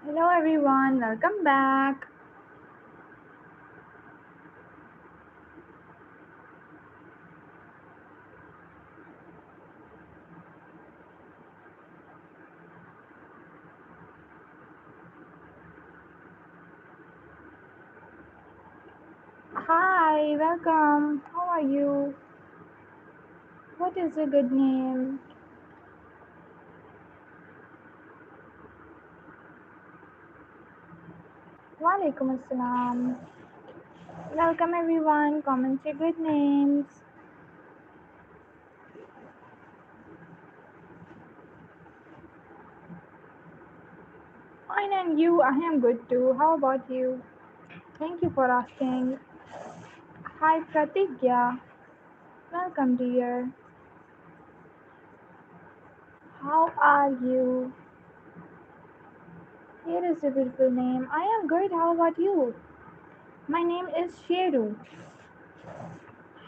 Hello everyone, welcome back. Hi, welcome. How are you? What is a good name? Walaikum assalam. Welcome everyone. Comment your good names. Fine, and you? I am good too. How about you? Thank you for asking. Hi, Pratigya. Welcome, dear. How are you? Here is a beautiful name. I am good. How about you? My name is Sheru.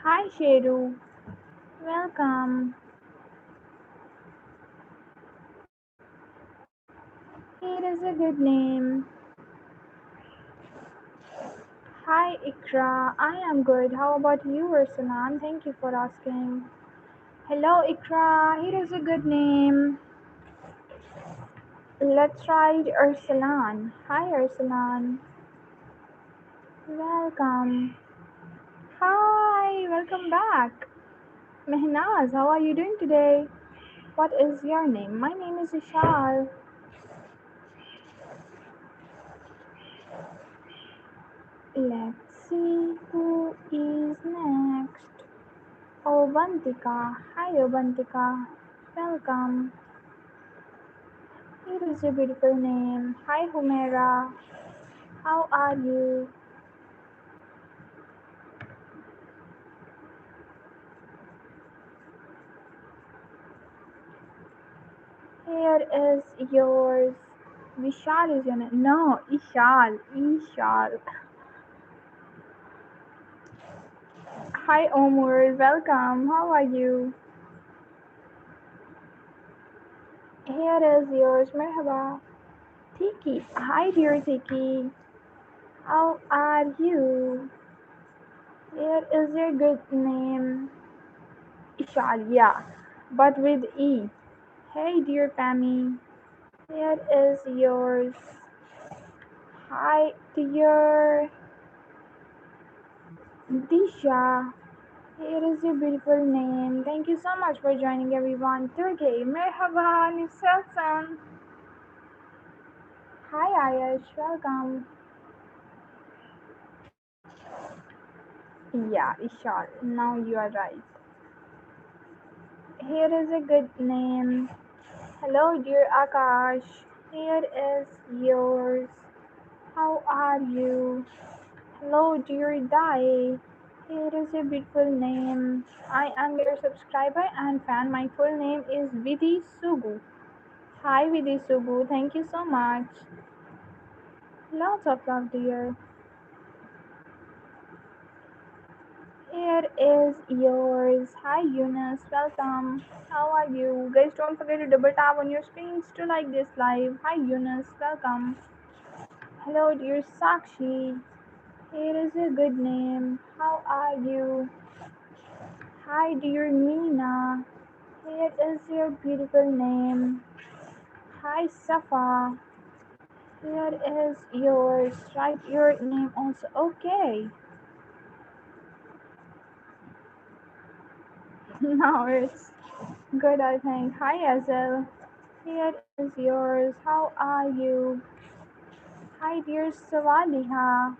Hi, Sheru. Welcome. Here is a good name. Hi, Ikra. I am good. How about you, Ursalan? Thank you for asking. Hello, Ikra. Here is a good name. Let's try Ursalan. Hi, Ursalan. Welcome. Hi, welcome back. Mehnaz, how are you doing today? What is your name? My name is Ishal. Let's see who is next. Obantika. Hi, Obantika. Welcome. Here is a beautiful name. Hi, Humera. How are you? Here is yours. Vishal is your name. No, Ishal. Ishal. Hi, Omur. Welcome. How are you? Here is yours. Merhaba. Tiki. Hi, dear Tiki. How are you? Here is your good name. Ishal, yeah, but with E. Hey, dear Pammy. Here is yours. Hi, dear Disha. Here is your beautiful name. Thank you so much for joining everyone. Turkey, merhaba, Nifselsan. Hi, Ayash. Welcome. Yeah, Ishal. Now you are right. Here is a good name. Hello, dear Akash. Here is yours. How are you? Hello, dear Dai. Here is a beautiful name. I am your subscriber and fan. My full name is Vidhi Sugu. Hi, Vidhi Sugu. Thank you so much. Lots of love, dear. Here is yours. Hi, Eunice. Welcome. How are you? Guys, don't forget to double tap on your screens to like this live. Hi, Eunice. Welcome. Hello, dear Sakshi. Here is a good name. How are you? Hi, dear Nina. Here is your beautiful name. Hi, Safa. Here is yours. Write your name also. Okay. Now it's good, I think. Hi, Azel. Here is yours. How are you? Hi, dear Sawaliha.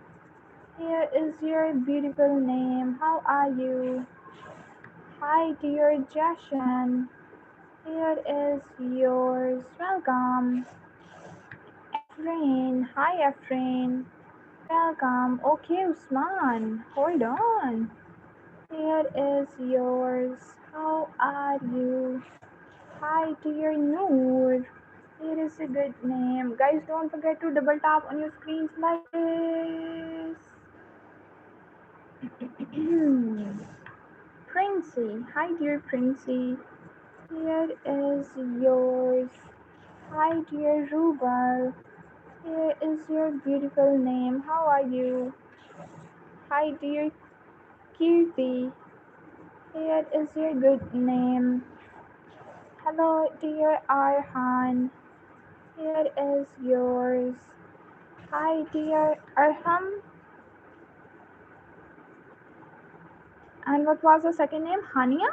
Here is your beautiful name. How are you? Hi, dear Jashan. Here is yours. Welcome. Efrain. Hi, Efrain. Welcome. Okay, Usman. Hold on. Here is yours. How are you? Hi, dear Noor. Here is a good name. Guys, don't forget to double tap on your screens like this. Princey. Hi, dear Princey. Here is yours. Hi, dear Rubal. Here is your beautiful name. How are you? Hi, dear Kirti. Here is your good name. Hello, dear Arhan. Here is yours. Hi, dear Arham. And what was the second name? Hania?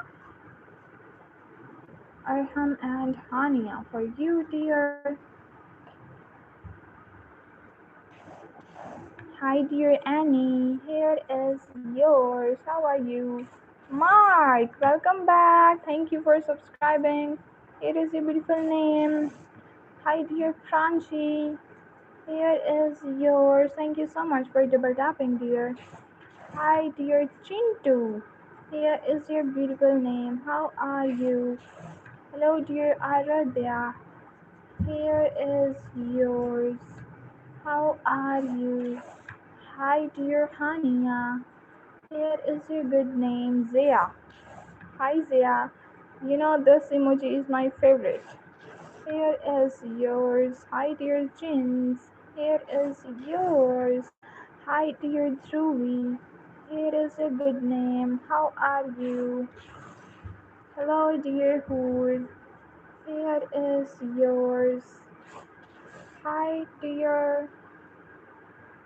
Arham and Hania. For you, dear. Hi, dear Annie. Here is yours. How are you? Mark, welcome back. Thank you for subscribing. Here is your beautiful name. Hi, dear Franchi. Here is yours. Thank you so much for double tapping, dear. Hi, dear Chintu. Here is your beautiful name. How are you? Hello, dear Aradhya. Here is yours. How are you? Hi, dear Hania. Here is your good name, Zia. Hi, Zia. You know, this emoji is my favorite. Here is yours. Hi, dear Jins. Here is yours. Hi, dear Dhruvi. Here is a good name. How are you? Hello, dear Hood. Here is yours. Hi, dear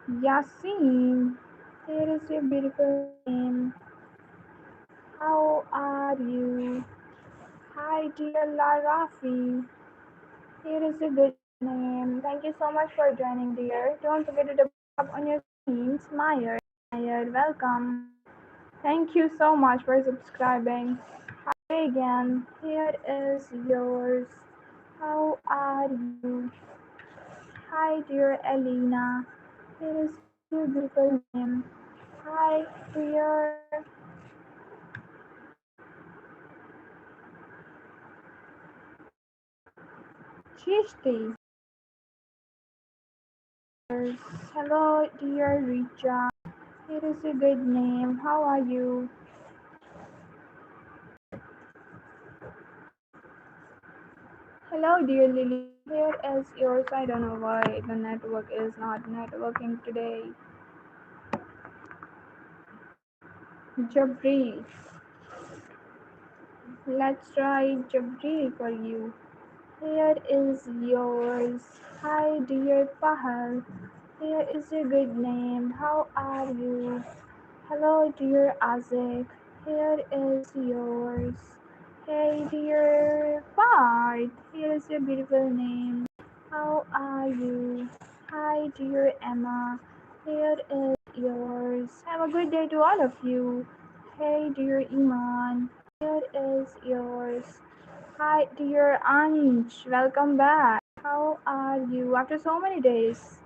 Yasin. Here is your beautiful name. How are you? Hi, dear Larafi. Here is a good name. Thank you so much for joining, dear. Don't forget to double tap on your screens. Meyer, welcome. Thank you so much for subscribing. Hi again. Here is yours. How are you? Hi, dear Elena. Here is your beautiful name. Hi, dear Chishti. Hello, dear Richa. Here is a good name. How are you? Hello, dear Lily. Here is yours. I don't know why the network is not networking today. Jabri. Let's try Jabri for you. Here is yours. Hi, dear Pahal. Here is a good name. How are you? Hello, dear Isaac. Here is yours. Hey, dear Bart. Here is your beautiful name. How are you? Hi, dear Emma. Here is yours. Have a good day to all of you. Hey, dear Iman. Here is yours. Hi, dear Ansh. Welcome back. How are you after so many days?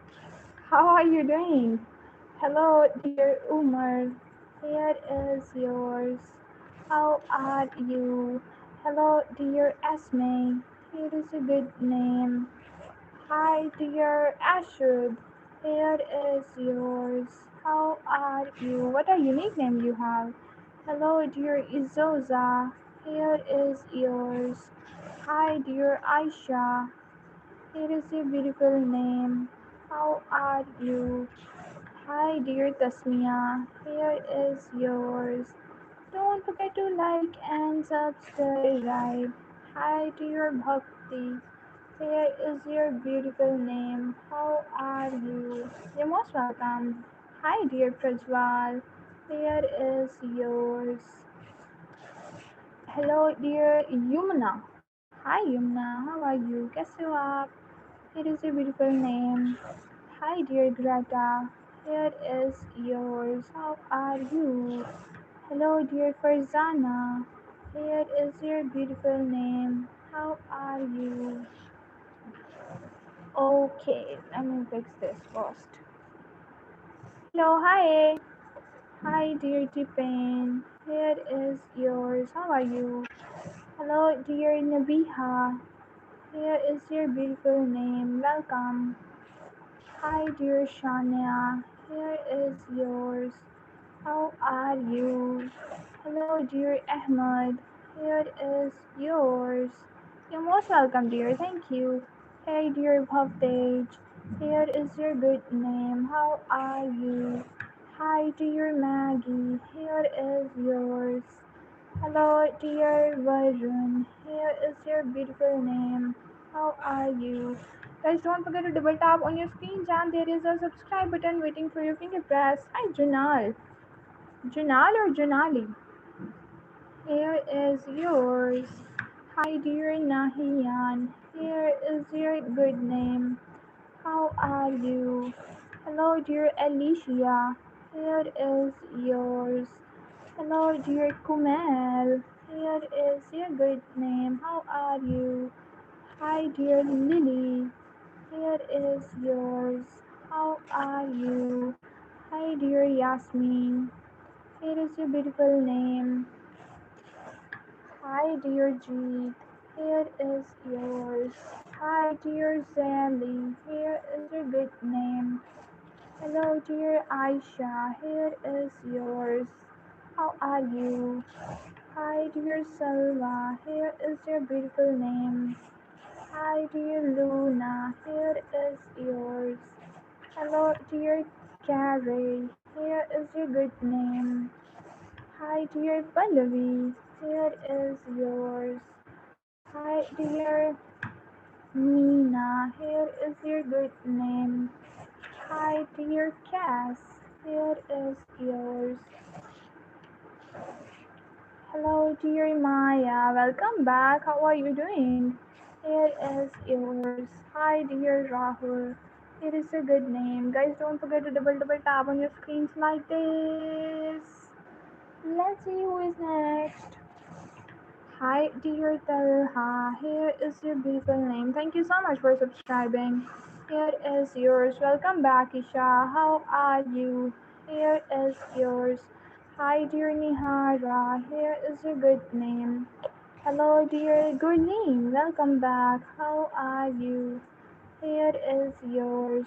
How are you doing? Hello, dear Umar. Here is yours. How are you? Hello, dear Esme. Here is a good name. Hi, dear Ashud. Here is yours. How are you? What a unique name you have. Hello, dear Izoza. Here is yours. Hi, dear Aisha. Here is your beautiful name. How are you? Hi, dear Tasmia. Here is yours. Don't forget to like and subscribe. Hi, dear Bhakti. Here is your beautiful name. How are you? You're most welcome. Hi, dear Prajwal. Here is yours. Hello, dear Yumna. Hi, Yumna. How are you? कैसे हो आप? Here is your beautiful name. Hi, dear Greta. Here is yours. How are you? Hello, dear Farzana. Here is your beautiful name. How are you? Okay, let me fix this first. Hello, hi. Hi, dear Tipen. Here is yours. How are you? Hello, dear Nabiha. Here is your beautiful name. Welcome. Hi, dear Shania. Here is yours. How are you? Hello, dear Ahmad. Here is yours. You're most welcome, dear. Thank you. Hey, dear Bhavdej. Here is your good name. How are you? Hi, dear Maggie. Here is yours. Hello, dear Varun. Here is your beautiful name. How are you? Guys, don't forget to double tap on your screens and there is a subscribe button waiting for your finger press. Hi, Junal. Junal or Junali? Here is yours. Hi, dear Nahian. Here is your good name. How are you? Hello, dear Alicia. Here is yours. Hello, dear Kumail. Here is your good name. How are you? Hi, dear Lily. Here is yours. How are you? Hi, dear Yasmin. Here is your beautiful name. Hi, dear Jeet. Here is yours. Hi, dear Sally. Here is your good name. Hello, dear Aisha. Here is yours. How are you? Hi, dear Salwa. Here is your beautiful name. Hi, dear Luna. Here is yours. Hello, dear Carrie. Here is your good name. Hi, dear Pallavi. Here is yours. Hi, dear Nina. Here is your good name. Hi, dear Cass. Here is yours. Hello, dear Maya. Welcome back. How are you doing? Here is yours. Hi, dear Rahul. Here is a good name. Guys, don't forget to double tap on your screens like this. Let's see who is next. Hi, dear Talha. Here is your beautiful name. Thank you so much for subscribing. Here is yours. Welcome back, Isha. How are you? Here is yours. Hi, dear Nihara. Here is your good name. Hello, dear Gurleen. Welcome back. How are you? Here is yours.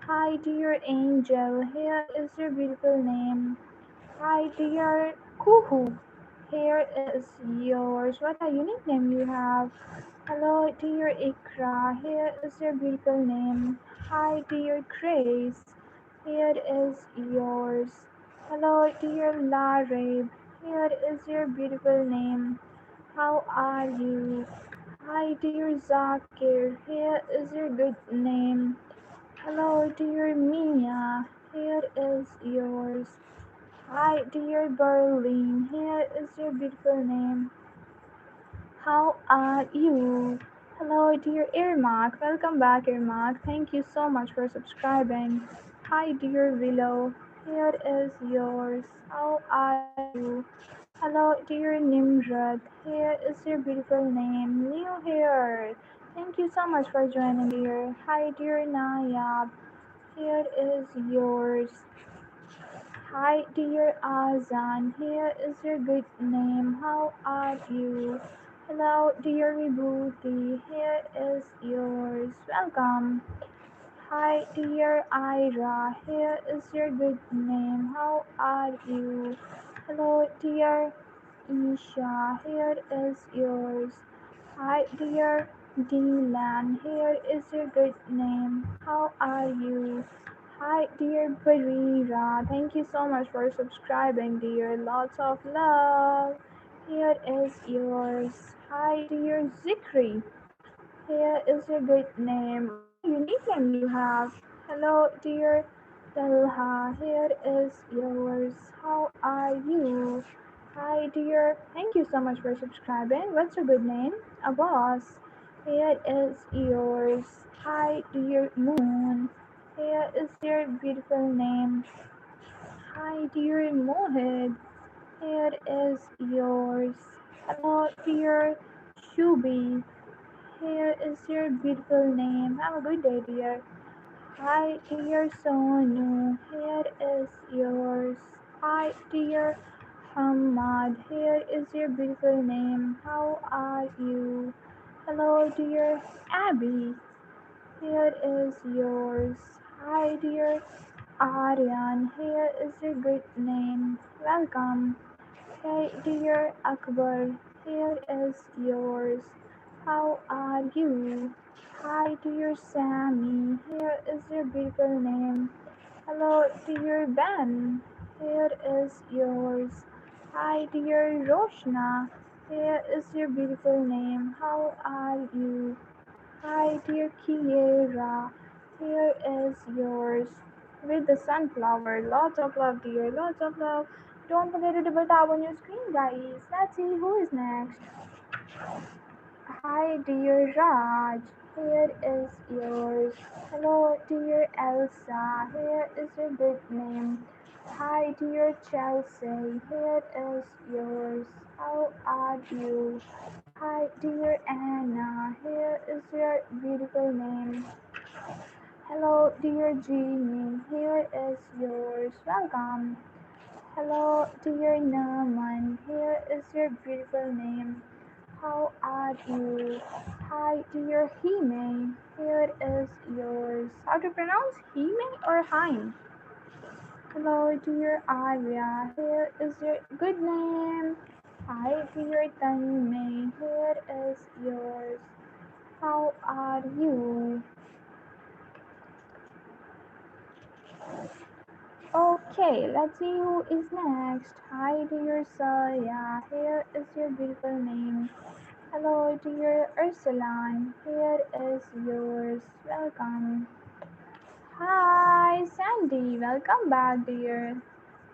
Hi, dear Angel. Here is your beautiful name. Hi, dear Kuhu. Here is yours. What a unique name you have. Hello, dear Ikra. Here is your beautiful name. Hi, dear Grace. Here is yours. Hello, dear Larib. Here is your beautiful name. How are you? Hi, dear Zakir. Here is your good name. Hello, dear Mia. Here is yours. Hi, dear Berlin. Here is your beautiful name. How are you? Hello, dear Irmak. Welcome back, Irmak. Thank you so much for subscribing. Hi, dear Willow. Here is yours. How are you? Hello, dear Nimrod. Here is your beautiful name. New here. Thank you so much for joining, dear. Hi, dear Nayab. Here is yours. Hi, dear Azan. Here is your good name. How are you? Hello, dear Vibhuti. Here is yours. Welcome. Hi, dear Ira. Here is your good name. How are you? Hello, dear Isha. Here is yours. Hi, dear Dylan. Here is your good name. How are you? Hi, dear Barira. Thank you so much for subscribing, dear. Lots of love. Here is yours. Hi, dear Zikri. Here is your good name. What a unique name you have. Hello, dear Talha. Here is yours. How are you? Hi, dear. Thank you so much for subscribing. What's your good name? Abbas. Here is yours. Hi, dear Moon. Here is your beautiful name. Hi, dear Mohit. Here is yours. Hello, dear Shubi. Here is your beautiful name. Have a good day, dear. Hi, dear Sonu. Here is yours. Hi, dear Hamad. Here is your beautiful name. How are you? Hello, dear Abby. Here is yours. Hi, dear Aryan. Here is your good name. Welcome. Hey, dear Akbar. Here is yours. How are you? Hi, dear Sammy. Here is your beautiful name. Hello, dear Ben. Here is yours. Hi, dear Roshna. Here is your beautiful name. How are you? Hi, dear Kiera. Here is yours. With the sunflower. Lots of love, dear. Lots of love. Don't forget to double tap on your screen, guys. Let's see who is next. Hi, dear Raj. Here is yours. Hello, dear Elsa. Here is your good name. Hi, dear Chelsea. Here is yours. How are you? Hi, dear Anna. Here is your beautiful name. Hello, dear Jeannie. Here is yours. Welcome. Hello, dear Naman. Here is your beautiful name. How are you? Hi, dear Hime. Here is yours. How to pronounce Hime or Hein? Hello, dear Arya. Here is your good name. Hi, dear Tanmay. Here is yours. How are you? Okay, let's see who is next. Hi, dear Saya. Here is your beautiful name. Hello, dear Ursulan. Here is yours. Welcome. Hi, Sandy. Welcome back, dear.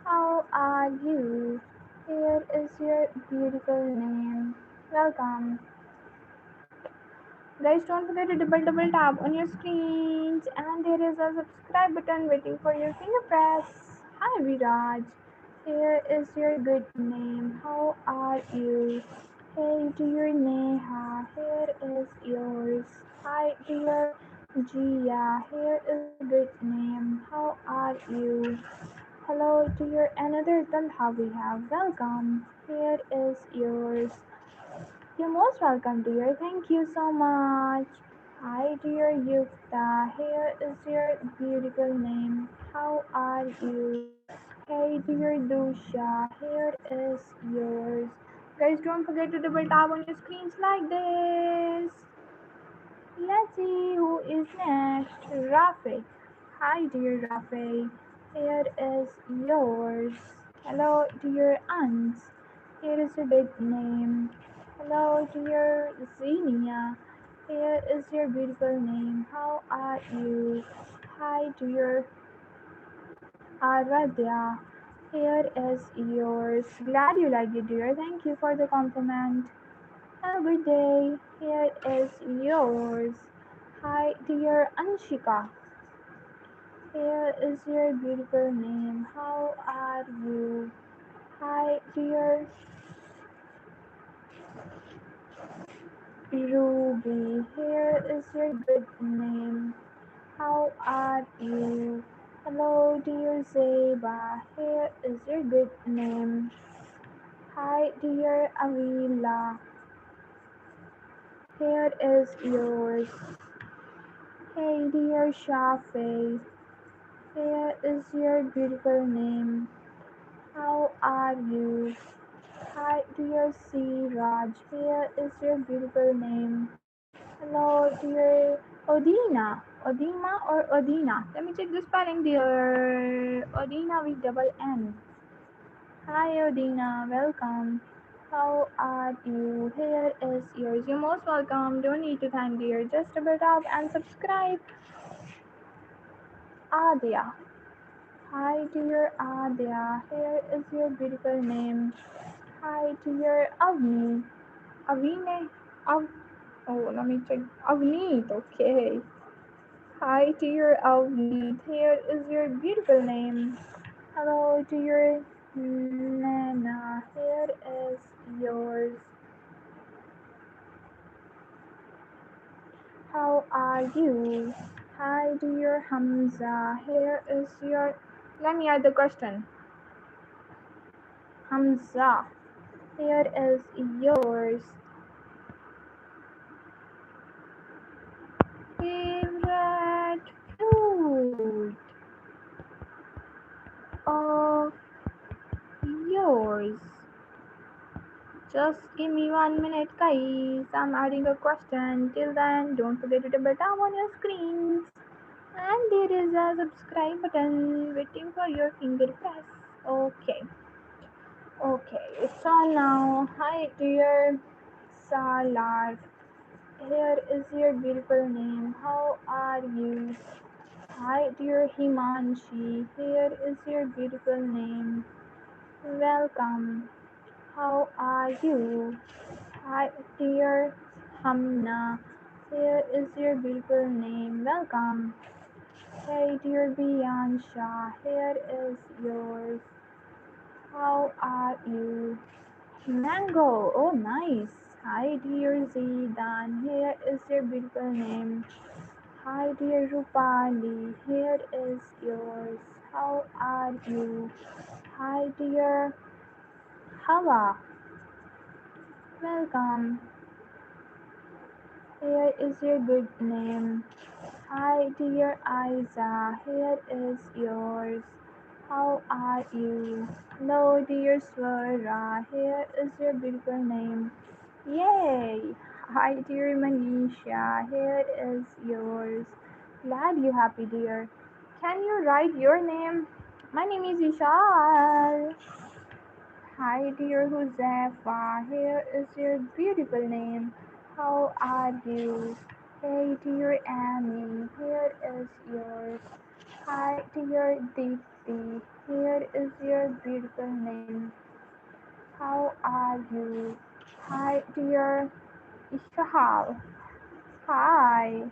How are you? Here is your beautiful name. Welcome. Guys, don't forget to double tap on your screens, and there is a subscribe button waiting for your finger press. Hi, Viraj. Here is your good name. How are you? Hey, dear Neha. Here is yours. Hi, dear Gia. Here is your good name. How are you? Hello, dear another Talha we have. Welcome. Here is yours. You're most welcome, dear. Thank you so much. Hi, dear Yukta. Here is your beautiful name. How are you? Hey, dear Dusha. Here is yours. Guys, don't forget to double tap on your screens like this. Let's see who is next. Rafi. Hi, dear Rafi. Here is yours. Hello, dear aunts. Here is your good name. Hello, dear Xenia. Here is your beautiful name. How are you? Hi, dear Aradhya. Here is yours. Glad you like it, dear. Thank you for the compliment. Have a good day. Here is yours. Hi, dear Anshika. Here is your beautiful name. How are you? Hi, dear Ruby. Here is your good name. How are you? Hello, dear Zeba. Here is your good name. Hi, dear Avila. Here is yours. Hey, dear Shafe. Here is your beautiful name. How are you? Hi, dear C. Raj. Here is your beautiful name. Hello, dear Odina. Odima or Odina? Let me check the spelling, dear. Odina with double N. Hi, Odina. Welcome. How are you? Here is yours. You're most welcome. Don't need to thank, dear. Just double tap and subscribe. Adia. Hi, dear Adia. Here is your beautiful name. Hi, dear Avni. Avine. Av. Oh, let me check. Avneet. Okay. Hi, dear Avneet. Here is your beautiful name. Hello, dear Nana. Here is yours. How are you? Hi, dear Hamza. Here is your. Let me add the question. Hamza. Here is yours. Favorite fruit of yours. Just give me 1 minute, guys. I'm adding a question. Till then, don't forget to double tap on your screens. And there is a subscribe button waiting for your finger press. Okay, okay, it's on now. Hi, dear Salar. Here is your beautiful name. How are you? Hi, dear Himanshi. Here is your beautiful name. Welcome. How are you? Hi, dear Hamna. Here is your beautiful name. Welcome. Hey, dear Biansha. Here is yours. How are you? Mango. Oh, nice. Hi, dear Zidan. Here is your beautiful name. Hi, dear Rupali. Here is yours. How are you? Hi, dear Hawa. Welcome. Here is your good name. Hi, dear Isa. Here is yours. How are you? Hello, dear Swara. Here is your beautiful name. Yay! Hi, dear Manisha. Here is yours. Glad you happy, dear. Can you write your name? My name is Ishal. Hi, dear Josefa. Here is your beautiful name. How are you? Hey, dear Annie. Here is yours. Hi, dear Deepti. Here is your beautiful name. How are you? Hi, dear Ishahal. Hi.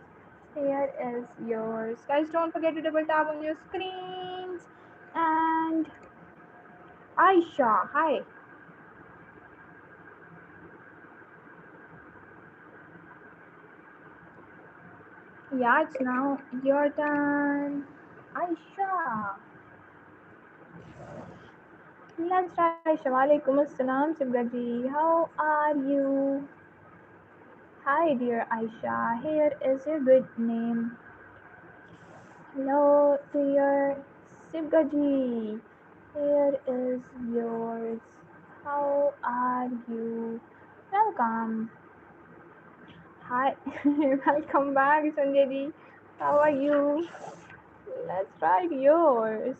Here is yours. Guys, don't forget to double tap on your screens. And Aisha. Hi. Yeah, it's now your turn. Aisha. Let's try Aisha. Walaikum assalam, Sibgaji. How are you? Hi, dear Aisha. Here is your good name. Hello, dear Sibgaji. Here is yours. How are you? Welcome. Hi. Welcome back, Sanjay. How are you? Let's write yours.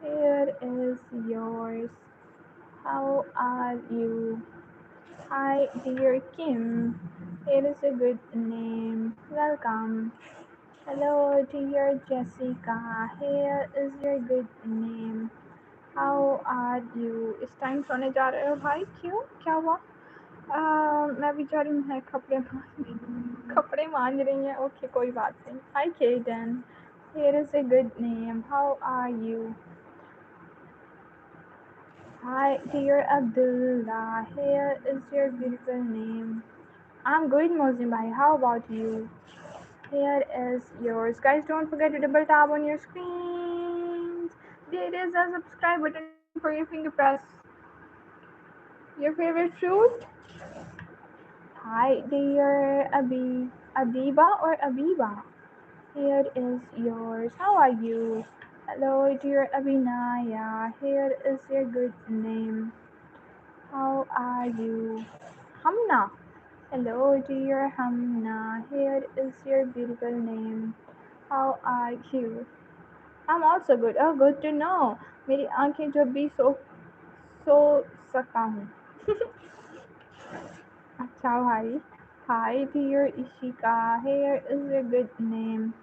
Here is yours. How are you? Hi, dear Kim. It is a good name. Welcome. Hello, dear Jessica. Here is your good name. How are you? इस time सोने जा रहे हो भाई? क्यों? क्या हुआ? मैं बेचारी मैं कपड़े मांज रही हैं. ओके, कोई बात नहीं. Hi, Kaden. Here is a good name. How are you? Hi, dear Abdullah. Here is your beautiful name. I'm good, Mozim bhai. How about you? Here is yours. Guys, don't forget to double tap on your screens. There is a subscribe button waiting for your finger press. Your favorite fruit? Hi, dear Abiba or Abiba. Here is yours. How are you? Hello, dear Abinaya. Here is your good name. How are you? Hamna. Hello, dear Hamna. Here is your beautiful name. How are you? I'm also good. Oh, good to know. मेरी आंखें जब भी सो सकता हूँ. अच्छा भाई. Hi, dear Ishika. Here is your good name.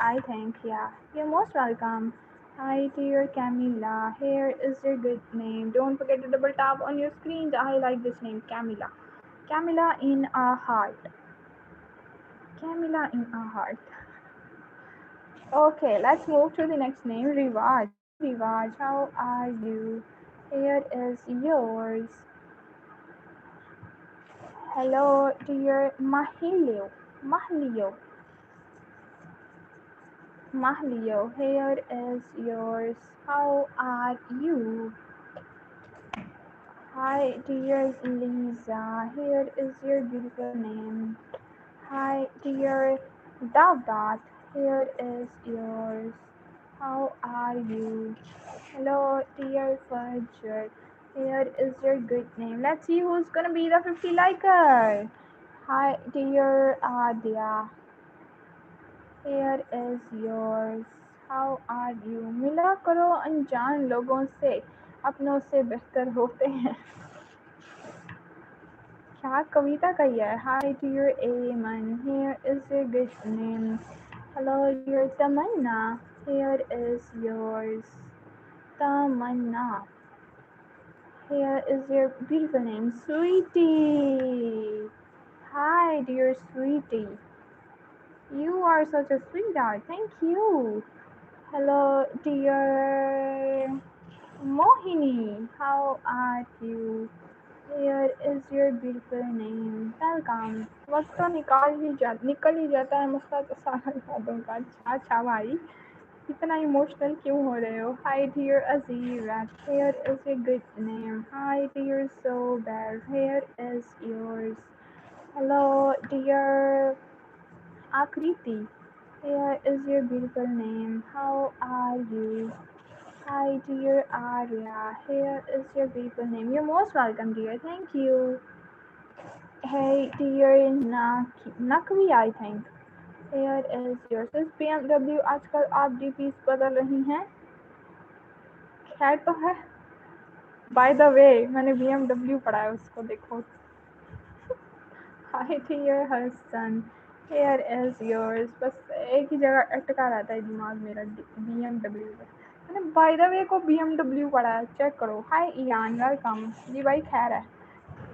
I think, yeah. You're most welcome. Hi, dear Camila. Here is your good name. Don't forget to double tap on your screen to highlight this name, Camila. Camila in our heart. Camila in our heart. Okay, let's move to the next name, Rivaj. Hi, Rivaj. How are you? Here is yours. Hello, dear Mahilio. Mahlio. Mahlio. Here is yours. How are you? Hi, dear Lisa. Here is your beautiful name. Hi, dear Davdat. Here is yours. How are you? Hello, dear Fajr. Here is your good name. Let's see who's gonna be the 50 liker. Hi, dear Adya. Here is yours. How are you? मिला करो अनजान लोगों से अपनों से बेहतर होते हैं क्या कविता कही है Hi dear Aman. Here is your good name. Hello dear Tamanna. Here is yours. Tamanna. Here is your beautiful name, Sweetie. Hi, dear Sweetie. You are such a sweetheart. Thank you. Hello, dear Mohini. How are you? Here is your beautiful name. Welcome. वक्त तो निकल ही जाता है मसला तो सारा यादों का अच्छा अच्छा भाई इतना इमोशनल क्यों हो रहे हो Hi dear Azira. Here is a good name. Hi dear Sober. Here is yours. Hello dear Akriti. Here is your beautiful name. How are you? Hi dear Arya. Here is your beautiful name. You're most welcome dear. Thank you. Hey dear Nakvi I think. Here is yours. इस BMW आजकल आप DPs बदल रही हैं खैर तो है by the way मैंने BMW पढ़ा है उसको देखो Hi dear Hassan. Here is yours. बस एक ही जगह अटका रहता है दिमाग मेरा BMW पे मैंने बाय द वे को BMW पढ़ा है चेक करो Hi Ian. Welcome. जी भाई खैर है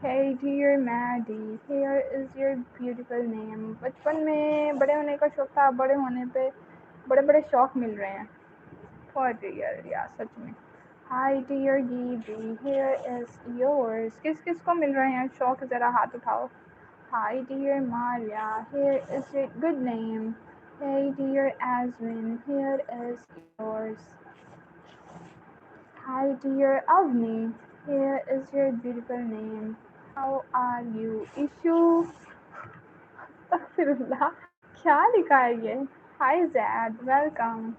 Hey dear Maddie. Here is your beautiful name. बचपन में बड़े होने का शौक था बड़े होने पे बड़े बड़े शौक मिल रहे हैं For real यार सच में Hi dear Gigi. Here is yours. किस किस को मिल रहे हैं शौक जरा हाथ उठाओ Hi dear Maria. Here is your good name. Hey dear Aswin. Here is yours. Hi dear Avni. Here is your beautiful name. How are you? Ishu. Astaghfirullah. क्या लिखा है ये? Hi Zad. Welcome.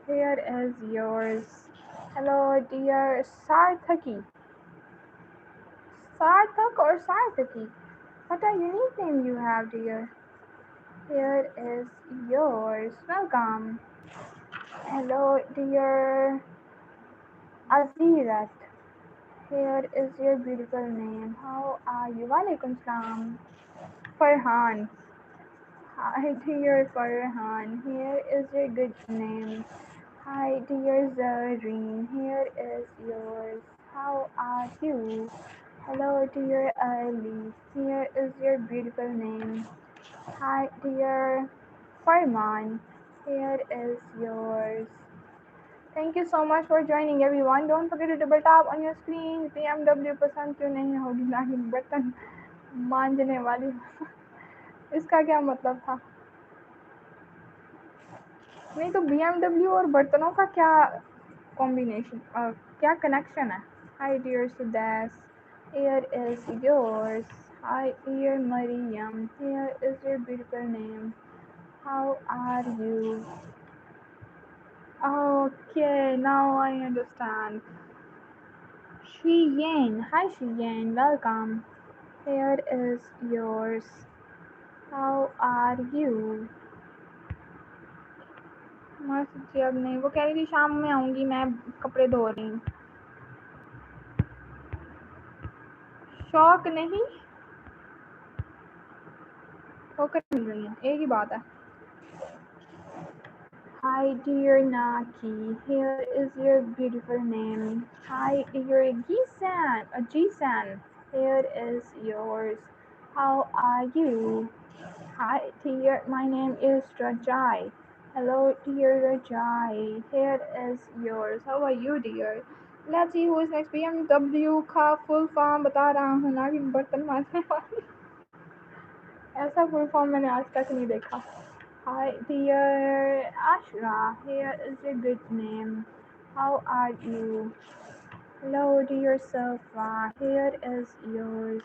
Here is yours. Hello dear Sarthaki. Sarthak or Sarthaki? What a unique name you have, dear. Here is yours. Welcome. Hello, dear Azirat. Here is your beautiful name. How are you? Walaikum salam. Farhan. Hi, dear Farhan. Here is your good name. Hi, dear Zareen. Here is yours. How are you? Hello, dear Ali. Here is your beautiful name. Hi, dear Farman. Here is yours. Thank you so much for joining everyone. Don't forget to double tap on your screen. BMW पसंद क्यों नहीं होगी लेकिन button मांझने वाली इसका क्या मतलब था नहीं तो BMW और बर्तनों का क्या कॉम्बिनेशन क्या कनेक्शन है Hi dear Sudesh. Here is yours. Hi dear Mariam. Here is your beautiful name. How are you? Okay, now I understand. Shiyen. Hi Shiyen. Welcome. Here is yours. How are you? मस्त जी अब नहीं वो कह रही थी शाम में आऊंगी मैं कपड़े धो रही हूँ शौक नहीं होकर मिल रही है एक ही बात है Hi dear Naki, here is your beautiful name. Hi dear Gisan, Jisan, here is yours. How are you? Hi dear, my name is Rajai. Hello dear Rajai, here is yours. How are you dear? Let's see who is next. BMW का full form बता रहा हूँ ना कि बर्तन मांजने वाली ऐसा full form मैंने आज तक नहीं देखा Hi dear Ashra, here is your good name. How are you? Hello dear Safa, here is yours.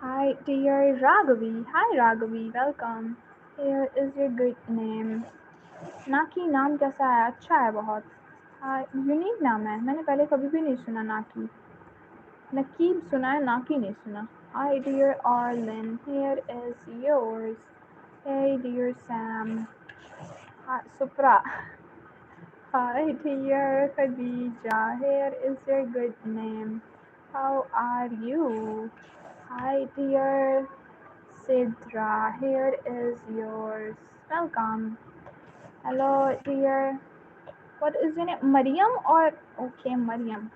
Hi dear Raghavi. Hi Raghavi, welcome. Here is your good name. नाकी नाम कैसा है अच्छा है बहुत यूनिक नाम है, मैंने पहले कभी भी नहीं सुना नाकी। नकीब सुना है, नाकी नहीं सुना। Hi dear Arlen, here is yours. Hey dear Sam. Hi, Supra. Hi dear Khadija, here is your good name. How are you? Hi dear Sidra, here is yours. Welcome. Hello dear. What is your name? Mariam or okay, Mariam.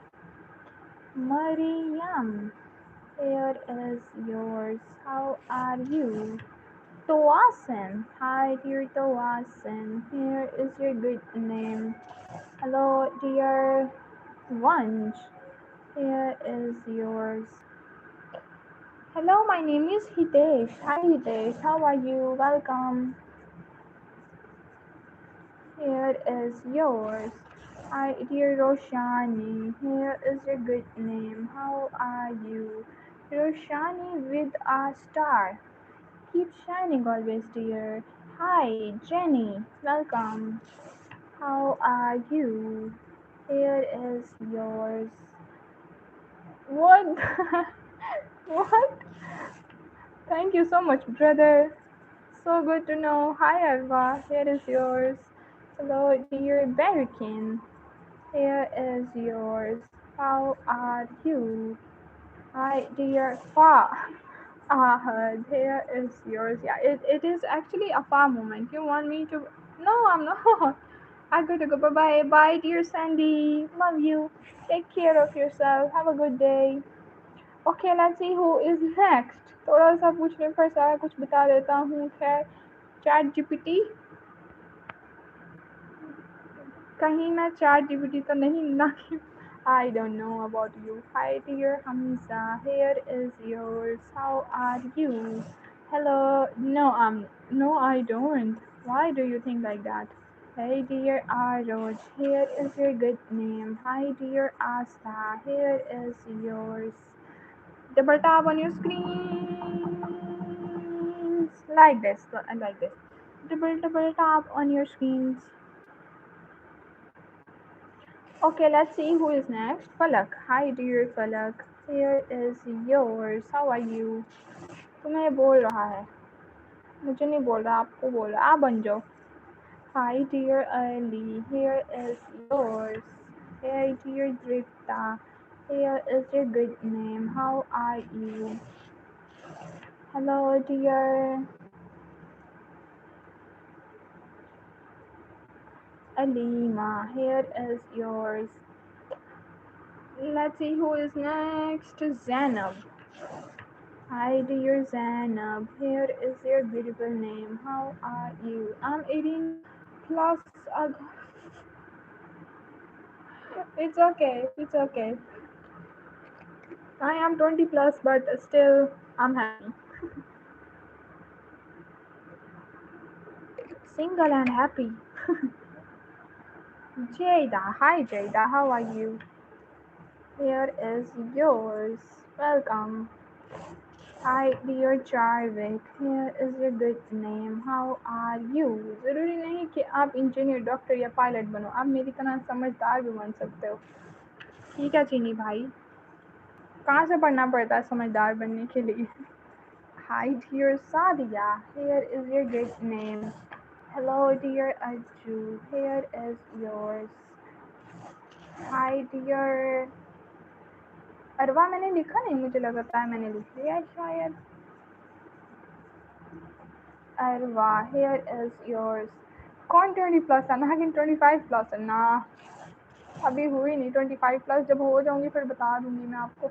Mariam, here is yours. How are you? Tawasin. Hi dear Tawasin. Here is your good name. Hello dear Vanj. Here is yours. Hello, my name is Hitesh. Hi Hitesh, how are you? Welcome. Here is yours. Hi dear Roshani. Here is your good name. How are you? Roshani with a star. Keep shining always, dear. Hi Jenny. Welcome. How are you? Here is yours. What? What? Thank you so much, brother. So good to know. Hi, Alva. Here is yours. Hello, dear Berrikin. Here is yours. How are you? Hi, dear Fa. Ahad. Here is yours. Yeah, it is actually a Fa moment. You want me to? No, I'm not. I gotta go. Bye bye. Bye, dear Sandy. Love you. Take care of yourself. Have a good day. Okay, let's see who is next. थोड़ा सा पूछने पर सारा कुछ बता देता हूँ। खैर, चैट जीपीटी कहीं मैं चैट जीपीटी तो नहीं ना कि I don't know about you. Hi dear Hamza, here is yours. How are you? Hello. No, no, I don't. Why do you think like that? Hey dear Aroj, here is your good name. Hi dear Asta, here is yours. Double tap on your screens like this, like this. Double tap on your screens. Okay, let's see who is next. Falak. Hi dear Falak. Here is yours. How are you? तुम्हें बोल रहा है, मुझे नहीं बोल रहा, आपको बोल रहा, आप बन जाओ. Hi dear Ali. Here is yours. Hey dear Dripta. Here is your good name. How are you? Hello dear Alima. Here is yours. Let's see who is next. Zainab. Hi dear Zainab. Here is your beautiful name. How are you? I'm 18 plus. It's okay. It's okay. I am 20 plus, but still, I'm happy. Single and happy. Jada. Hi Jada. How are you? Here is yours. Welcome. Hi dear Jarvik. Here is your good name. How are you? ज़रूरी नहीं कि आप engineer, doctor या pilot बनो, आप मेरी तरह समझदार भी बन सकते हो. ठीक है चीनी भाई, कहाँ से पढ़ना पड़ता है समझदार बनने के लिए. Hi dear Sadia. Here is your good name. Hello dear Ajju. Here is yours. Hi dear अरवा. मैंने लिखा नहीं, मुझे लगता है मैंने लिख लिया है शायद. अरवा. Here is yours. कौन 20 प्लस है? नागिन 25 प्लस है ना, अभी हुई नहीं 25 प्लस, जब हो जाऊंगी फिर बता दूंगी मैं आपको.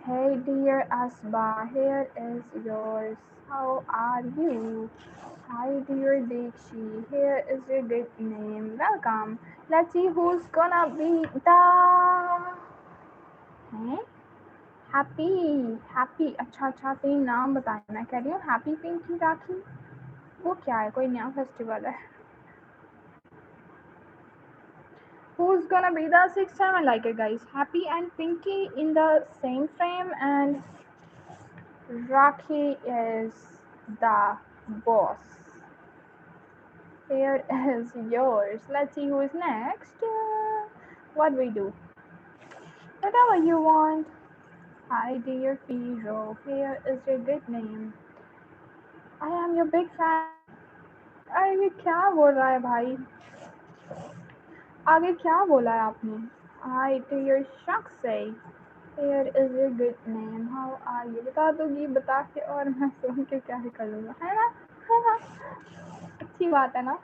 Hey dear Asba, here is yours. How are you? Hi dear Dikshi, here is your good name. Welcome. Let's see who's gonna be the happy. Happy. अच्छा अच्छा, तीन नाम बताए. मैं कह रही हूँ हैप्पी पिंकी राखी, वो क्या है? कोई नया फेस्टिवल है? Who's gonna be the sixth time? I like it, guys. Happy and Pinky in the same frame, and Rakhi is the boss. Here is yours. Let's see who is next. What we do? Whatever you want. Hi dear Firo, here is your good name. I am your big fan. अरे ये क्या बोल रहा है भाई? आगे क्या बोला है आपने? Hi dear Shakshay. Here is your good name. How are you? बता दोगी बता के और मैं सुन के क्या ही कर लूँगा है ना? अच्छी बात है ना?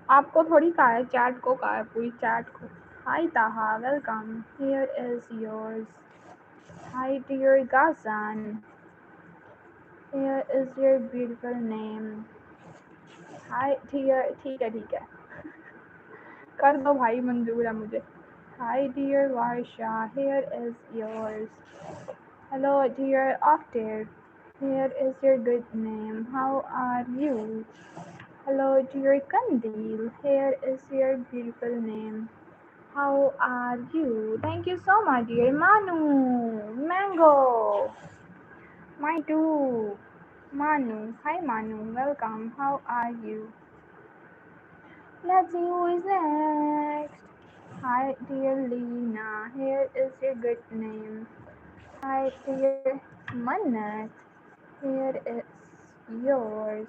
आपको थोड़ी कहा है चैट को कहा है पूरी चैट को. Hi Taha, welcome. Here is yours. Hi dear Gazan. Here is your beautiful name. Hi dear. ठीक है कर दो भाई मंजूर है मुझे. Hi dear Varsha. Here is yours. Hello dear Octave. Here is your good name. How are you? Hello dear Kandil. Here is your beautiful name. How are you? Thank you so much dear Manu. Mango. Mine too. Manu. Hi Manu. Welcome. How are you? Let's see who is next. Hi dear Lena. Here is your good name. Hi dear Manat. Here is yours.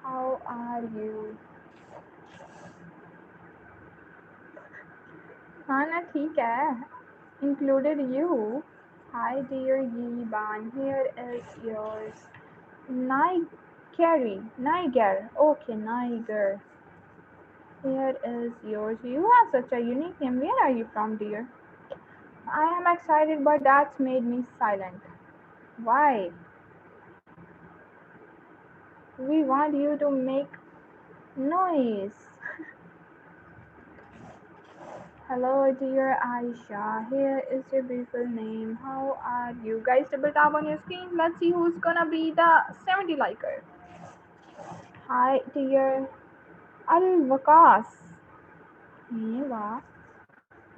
How are you? हाँ ना ठीक है. Included you. Hi dear Yiban. Here is yours. Niger. Okay, Niger. Here is yours. You have such a unique name. Where are you from, dear? I am excited, but that's made me silent. Why? We want you to make noise. Hello, dear Aisha. Here is your beautiful name. How are you? Guys, double tap on your screen. Let's see who's gonna be the 70 liker. Hi, dear Al Wakas. वाह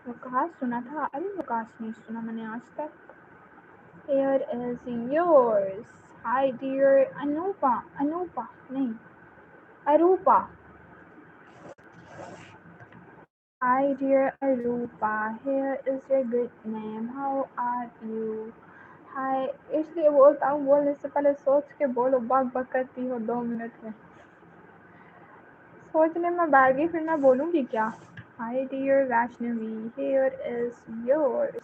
वकास सुना था अल वकास नहीं सुना मैंने आज तक. Here is yours. Hi dear Anupa नहीं Arupa. Hi dear Arupa. Here is your good name. How are you? Hi. इसलिए बोलता हूँ बोलने से पहले सोच के बोलो. बक बक करती हो 2 मिनट में. सोचने में बैठ गई फिर मैं बोलूँगी क्या? Hi dear Vaishnavi. Here is yours.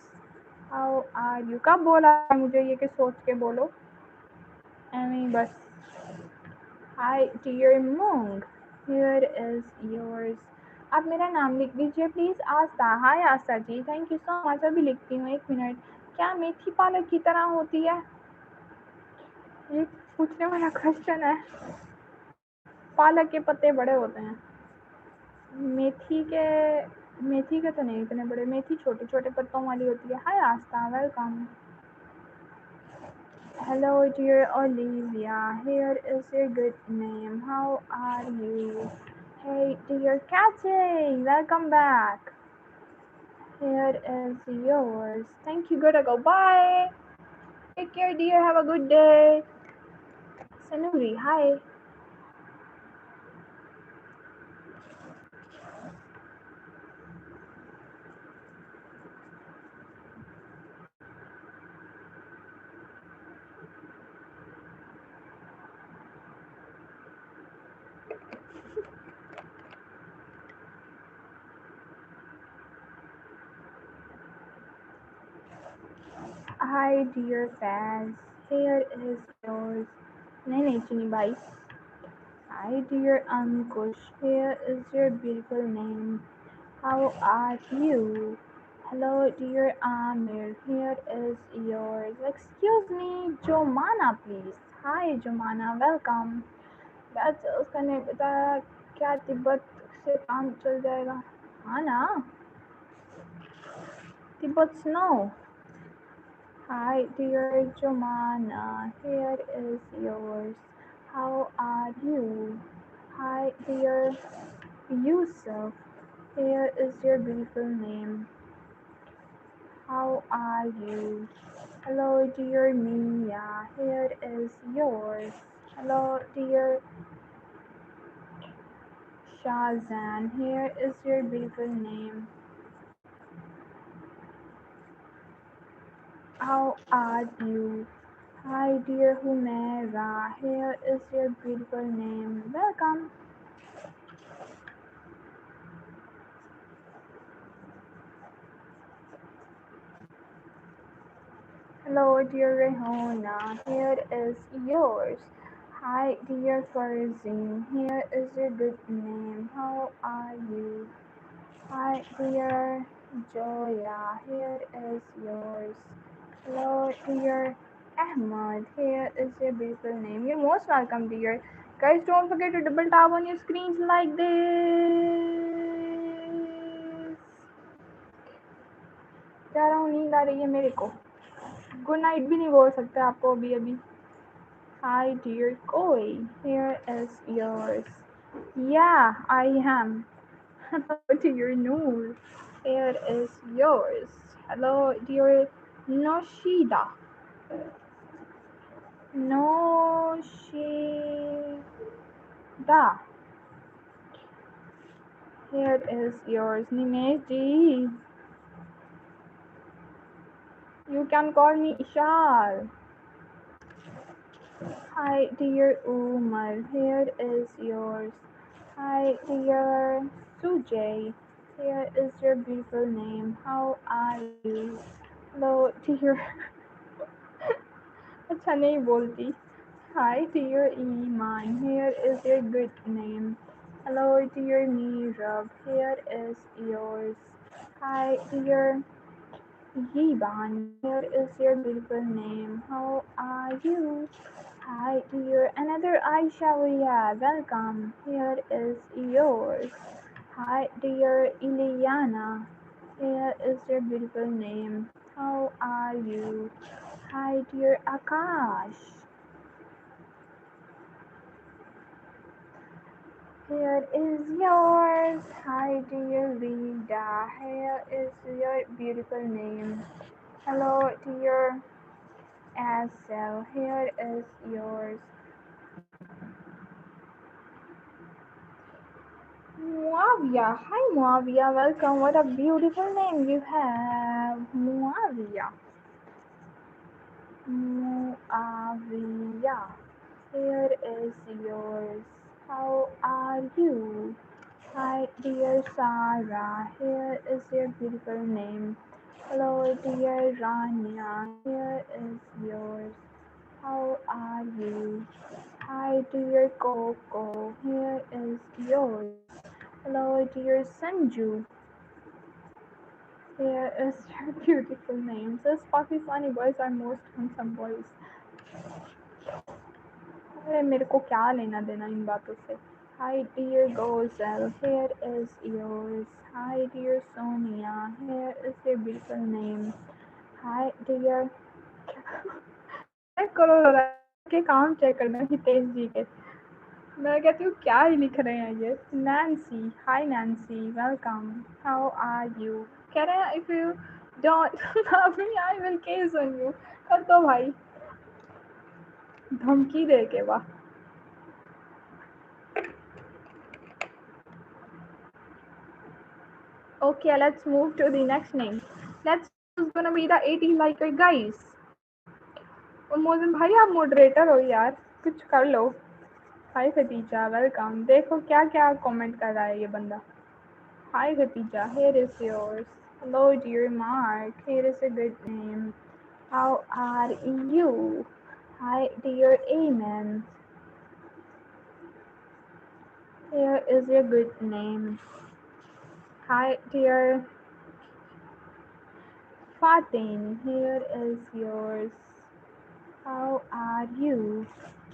How are you? कब बोला मुझे ये कि सोच के बोलो? नहीं बस. Hi dear Monk. Here is yours. आप मेरा नाम लिख दीजिए please. Aastha. Hi Aastha ji. Thank you so much. अभी लिखती हूँ 1 मिनट. क्या मेथी पालक की तरह होती है? ये पूछने वाला क्वेश्चन है. पालक के पत्ते बड़े होते हैं. मेथी के तो नहीं इतने बड़े. मेथी छोटे छोटे पत्तों वाली होती है. हाय आस्था. Welcome. Hello dear Olivia, here is your good name. How are you? Hey dear Kathy, welcome back. Here is yours. Thank you, gotta go. Bye. Take care dear, have a good day. Sanuri, hi. Hi dear fans, here is yours. नहीं चुनी भाई. Hi dear Ankush, here is your beautiful name. How are you? Hello, dear Amir. Here is yours. Excuse me, Jomana, please. Hi, Jomana. Welcome. That's उसका नहीं पता क्या तिब्बत से काम चल जाएगा. हाँ ना. Tibet snow. Hi, dear Jomana. Here is yours. How are you? Hi, dear Yusuf. Here is your beautiful name. How are you? Hello, dear Mia. Here is yours. Hello, dear Shazan. Here is your beautiful name. How are you? Hi, dear Humaira. Here is your beautiful name. Welcome. Hello, dear Rehona. Here is yours. Hi, dear Farzin. Here is your good name. How are you? Hi, dear Joya. Here is yours. Hello, dear Ahmad. Here is your beautiful name. You're most welcome, dear. Guys, don't forget to double tap on your screens like this. कह रहा हूँ नींद आ रही है मेरे को. Good night भी नहीं बोल सकते आपको अभी अभी. Hi, dear Koi. Here is yours. Yeah, I am. Hello, dear Noor. Here is yours. Hello, dear Noshida. Noshida. Here is yours. Nimesh ji. You can call me Ishal. Hi, dear Umar. Here is yours. Hi, dear Sujay. Here is your beautiful name. How are you? Hello, dear. अच्छा नहीं बोलती. Hi, dear Iman. Here is your good name. Hello, dear Nirav. Here is yours. Hi, dear Yiban. Here is your beautiful name. How are you? Hi, dear. Another Aisha Ria. Welcome. Here is yours. Hi, dear Ileana. Here is your beautiful name. How are you? Hi, dear Akash. Here is yours. Hi, dear Vida. Here is your beautiful name. Hello, dear Asel. Here is yours. Muavia. Hi, Muavia. Welcome. What a beautiful name you have. Muavia. Muavia. Here is yours. How are you? Hi, dear Sarah. Here is your beautiful name. Hello, dear Rania. Here is yours. How are you? Hi, dear Coco. Here is yours. Hello, dear Sanju. Here is your beautiful name. Says Pakistani boys are most handsome boys. अरे मेरे को क्या लेना देना इन बातों से. Hi, dear Gozel. Here is yours. Hi, dear Sonia. Here is your beautiful name. Hi, dear. Check करो जरा के काम चेक करना हितेश जी के. मैं कहती हूँ क्या ही लिख रहे हैं ये. Nancy. Hi, Nancy. Welcome. How are you? कह रहे हैं if you don't love me, I will case on you. कर दो भाई. धमकी दे के वाह. Okay, let's move to the next name. Let's see who's gonna be the 80 liker guys. और मोहसिन भाई आप मॉडरेटर हो यार, कुछ कर लो. हाय खतीजा, वेलकम. देखो क्या क्या कमेंट कर रहा है ये बंदा. हाय Khadija, here is yours. Hello dear Mark, here is a good name. How are you? Hi dear Amen. Here is your good name. Hi dear Fatin, here is yours. How are you?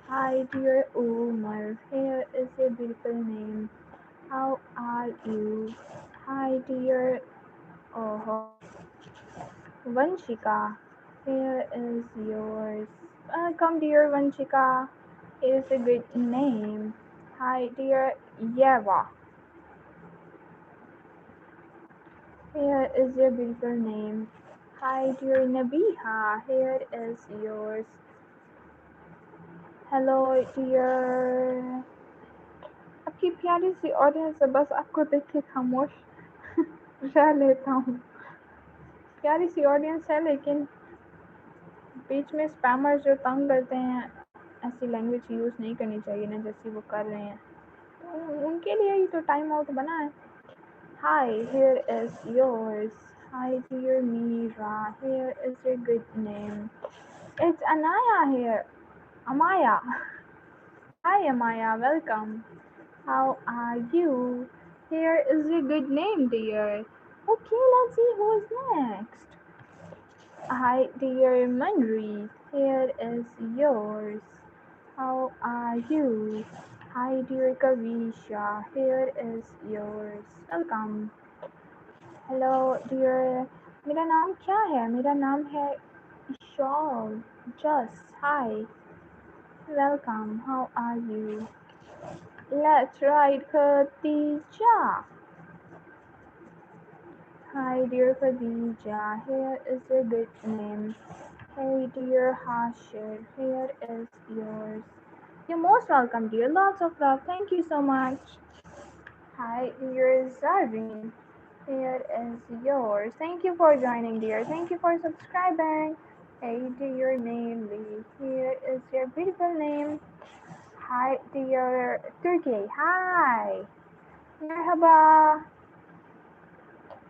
Hi dear Umar, here is your beautiful name. How are you? Hi dear Vanshika, here is yours. Welcome dear Vanshika, it is a good name. Hi dear Yeva, here is your beautiful name. Hi dear Nabiha, here is yours. Hello dear कि प्यारी सी audience है, बस आपको देख के खामोश रह लेता हूँ। प्यारी सी ऑडियंस है, लेकिन बीच में स्पैमर्स जो तंग करते हैं, ऐसी लैंग्वेज यूज़ नहीं करनी चाहिए ना जैसी वो कर रहे हैं। तो उनके लिए ही तो टाइम आउट बना है। Hi, here is yours. Hi dear Meera, here is your good name. It's Anaya here. Amaya. Hi Amaya, welcome. How are you? Here is your good name, dear. Okay, let's see who's next. Hi, dear Manri. Here is yours. How are you? Hi, dear Kavisha. Here is yours. Welcome. Hello, dear. मेरा नाम क्या है? मेरा नाम है Ishal. Just hi. Welcome. How are you? Let's write Khadija. Hi, dear Khadija. Here is your good name. Hey, dear Hashir. Here is yours. You're most welcome, dear. Lots of love. Thank you so much. Hi, dear Zareen. Here is yours. Thank you for joining, dear. Thank you for subscribing. Hey, dear Naili. Here is your beautiful name. Hi, dear Turkey. Hi. Merhaba.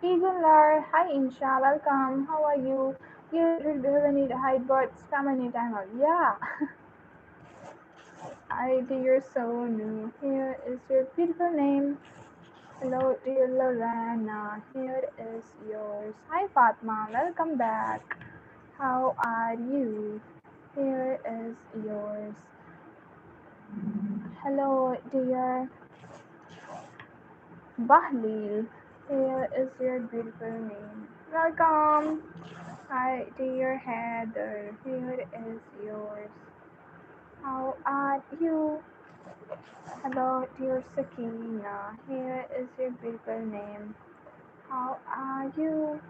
Eagle, hi Insha, welcome. How are you? You don't really need a hide but spam any time out. Yeah, I dear so new. Here is your beautiful name. Hello, dear Lorena. Here is yours. Hi Fatma, welcome back. How are you? Here is yours. Hello, dear Bahlil. Here is your beautiful name. Welcome. Hi, dear Heather. Here is yours. How are you? Hello, dear Sakina. Here is your beautiful name. How are you?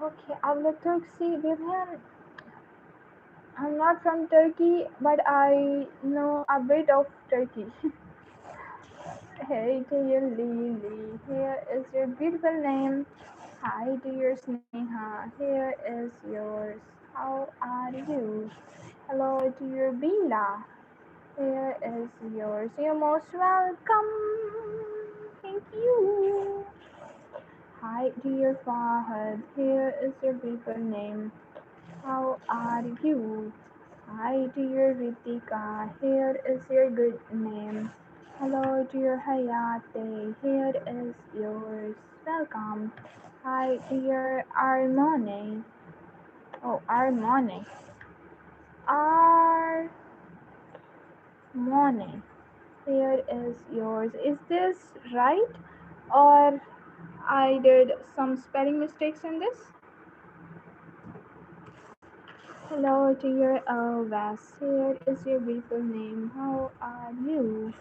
Okay, Abla Turksi, Vivian. I'm not from Turkey, but I know a bit of Turkey. Hey, dear Lily. Here is your beautiful name. Hi, dear Sneha. Here is yours. How are you? Hello, dear Bila. Here is yours. You're most welcome. Thank you. Hi, dear Fahad. Here is your beautiful name. How are you? Hi, dear Ritika. Here is your good name. Hello, dear Hayate. Here is yours. Welcome. Hi, dear Armone. Oh, Armone. Armone. Here is yours. Is this right? Or I did some spelling mistakes in this? Hello, dear Elvis. Here is your beautiful name. How are you?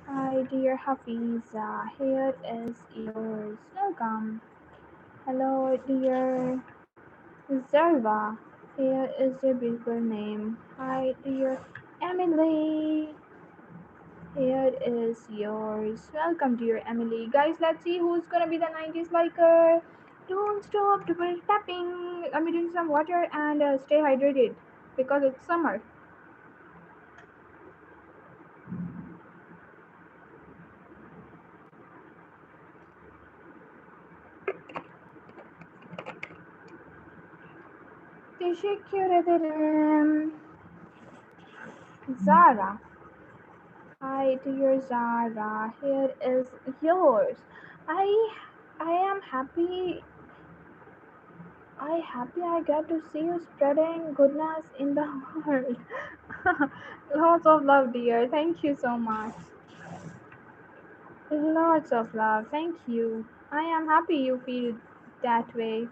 Hi, dear Hafiza. Here is yours. Welcome. Hello, dear Zarva. Here is your beautiful name. Hi, dear Emily. Here is yours. Welcome, dear Emily. Guys, let's see who's gonna be the 90s liker. Don't stop double tapping. Let me drink some water and stay hydrated because it's summer. Teşekkür ederim. Zara. Hi, dear Zara. Here is yours. I I am happy I get to see you spreading goodness in the world. Lots of love, dear. Thank you so much. Lots of love. Thank you. I am happy you feel that way.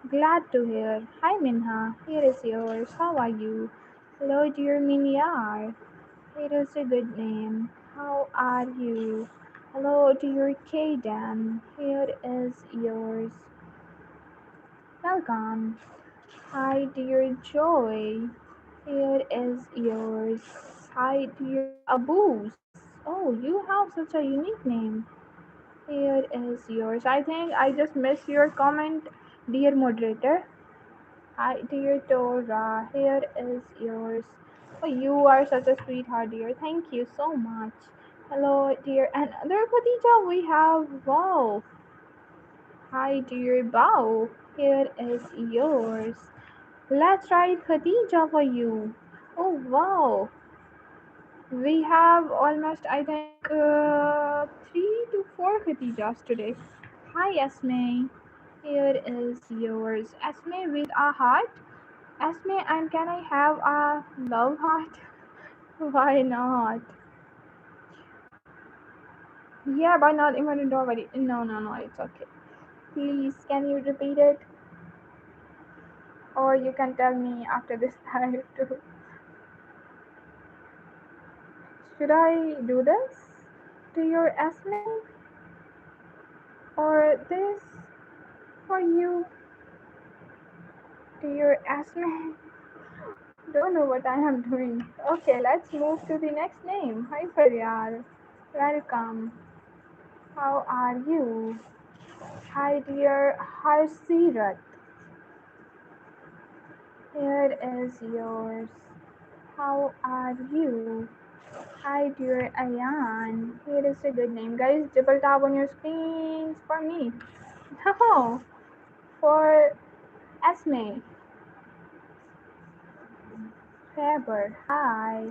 Glad to hear. Hi, Minha. Here is yours. How are you? Hello, dear Minyar. It is a good name. How are you? Hello, dear Kaden. Here is yours. Welcome. Hi, dear Joy. Here is yours. Hi, dear Abus. Oh, you have such a unique name. Here is yours. I think I just missed your comment, dear moderator. Hi, dear Dora. Here is yours. Oh, you are such a sweetheart, dear. Thank you so much. Hello, dear. And dear Khadija, we have wow. Hi, dear Bao. Here is yours. Let's write Khadija for you. Oh, wow. We have almost, I think, 3 to 4 Khadijas today. Hi, Esme. Here is yours. Esme with a heart. Esme, and can I have a love heart? Why not? Yeah, but not even already. No, no, no, it's okay. Please, can you repeat it? Or you can tell me after this live too. Should I do this to your Esme? Or this for you to your Esme? Don't know what I am doing. Okay, let's move to the next name. Hi Faryal. Welcome. How are you? Hi dear Harsirat. Here is yours. How are you? Hi dear Ayan. Here is a good name. Guys, double tap on your screens for me. No, for Esme. Faber. Hi.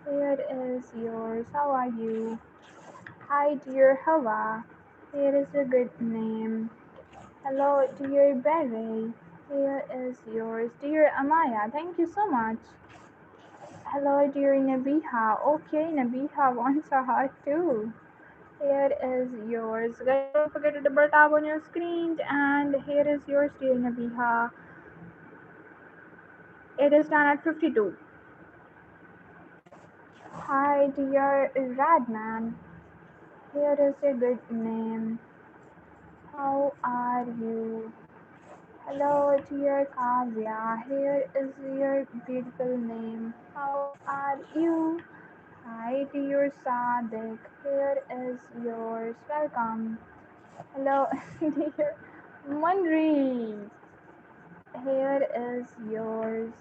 Here is yours. How are you? Hi dear Hawa. Here is a good name. Hello dear Barry. Here is yours. Dear Amaya. Thank you so much. Hello, dear Nabiha. Okay, Nabiha wants a heart too. Here is yours. Guys, don't forget to double tap on your screens. And here is yours, dear Nabiha. It is done at 52. Hi, dear Radman. Here is a good name. How are you? Hello, dear Kavya. Here is your beautiful name. How are you? Hi, dear Sadik. Here is yours. Welcome. Hello, dear Manri. Here is yours.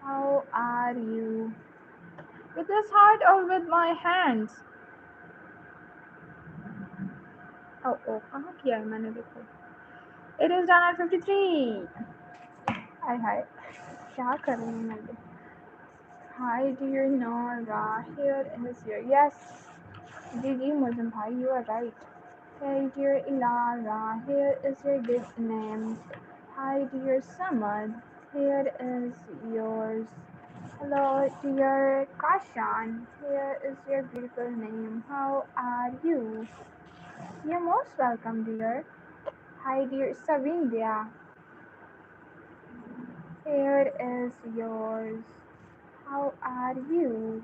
How are you? With this heart or with my hands? Oh, कहाँ किया है मैंने देखो. It is done at 53. Hi, hi. क्या कर रही हूँ मैं ये? Hi, dear Nora. Here is your yes. Gigi Muslim Bhai, you are right. Hey, dear Ilara. Here is your good name. Hi, dear Samad. Here is yours. Hello, dear Kashan. Here is your beautiful name. How are you? You're most welcome, dear. Hi, dear Savindhya. Here is yours. How are you?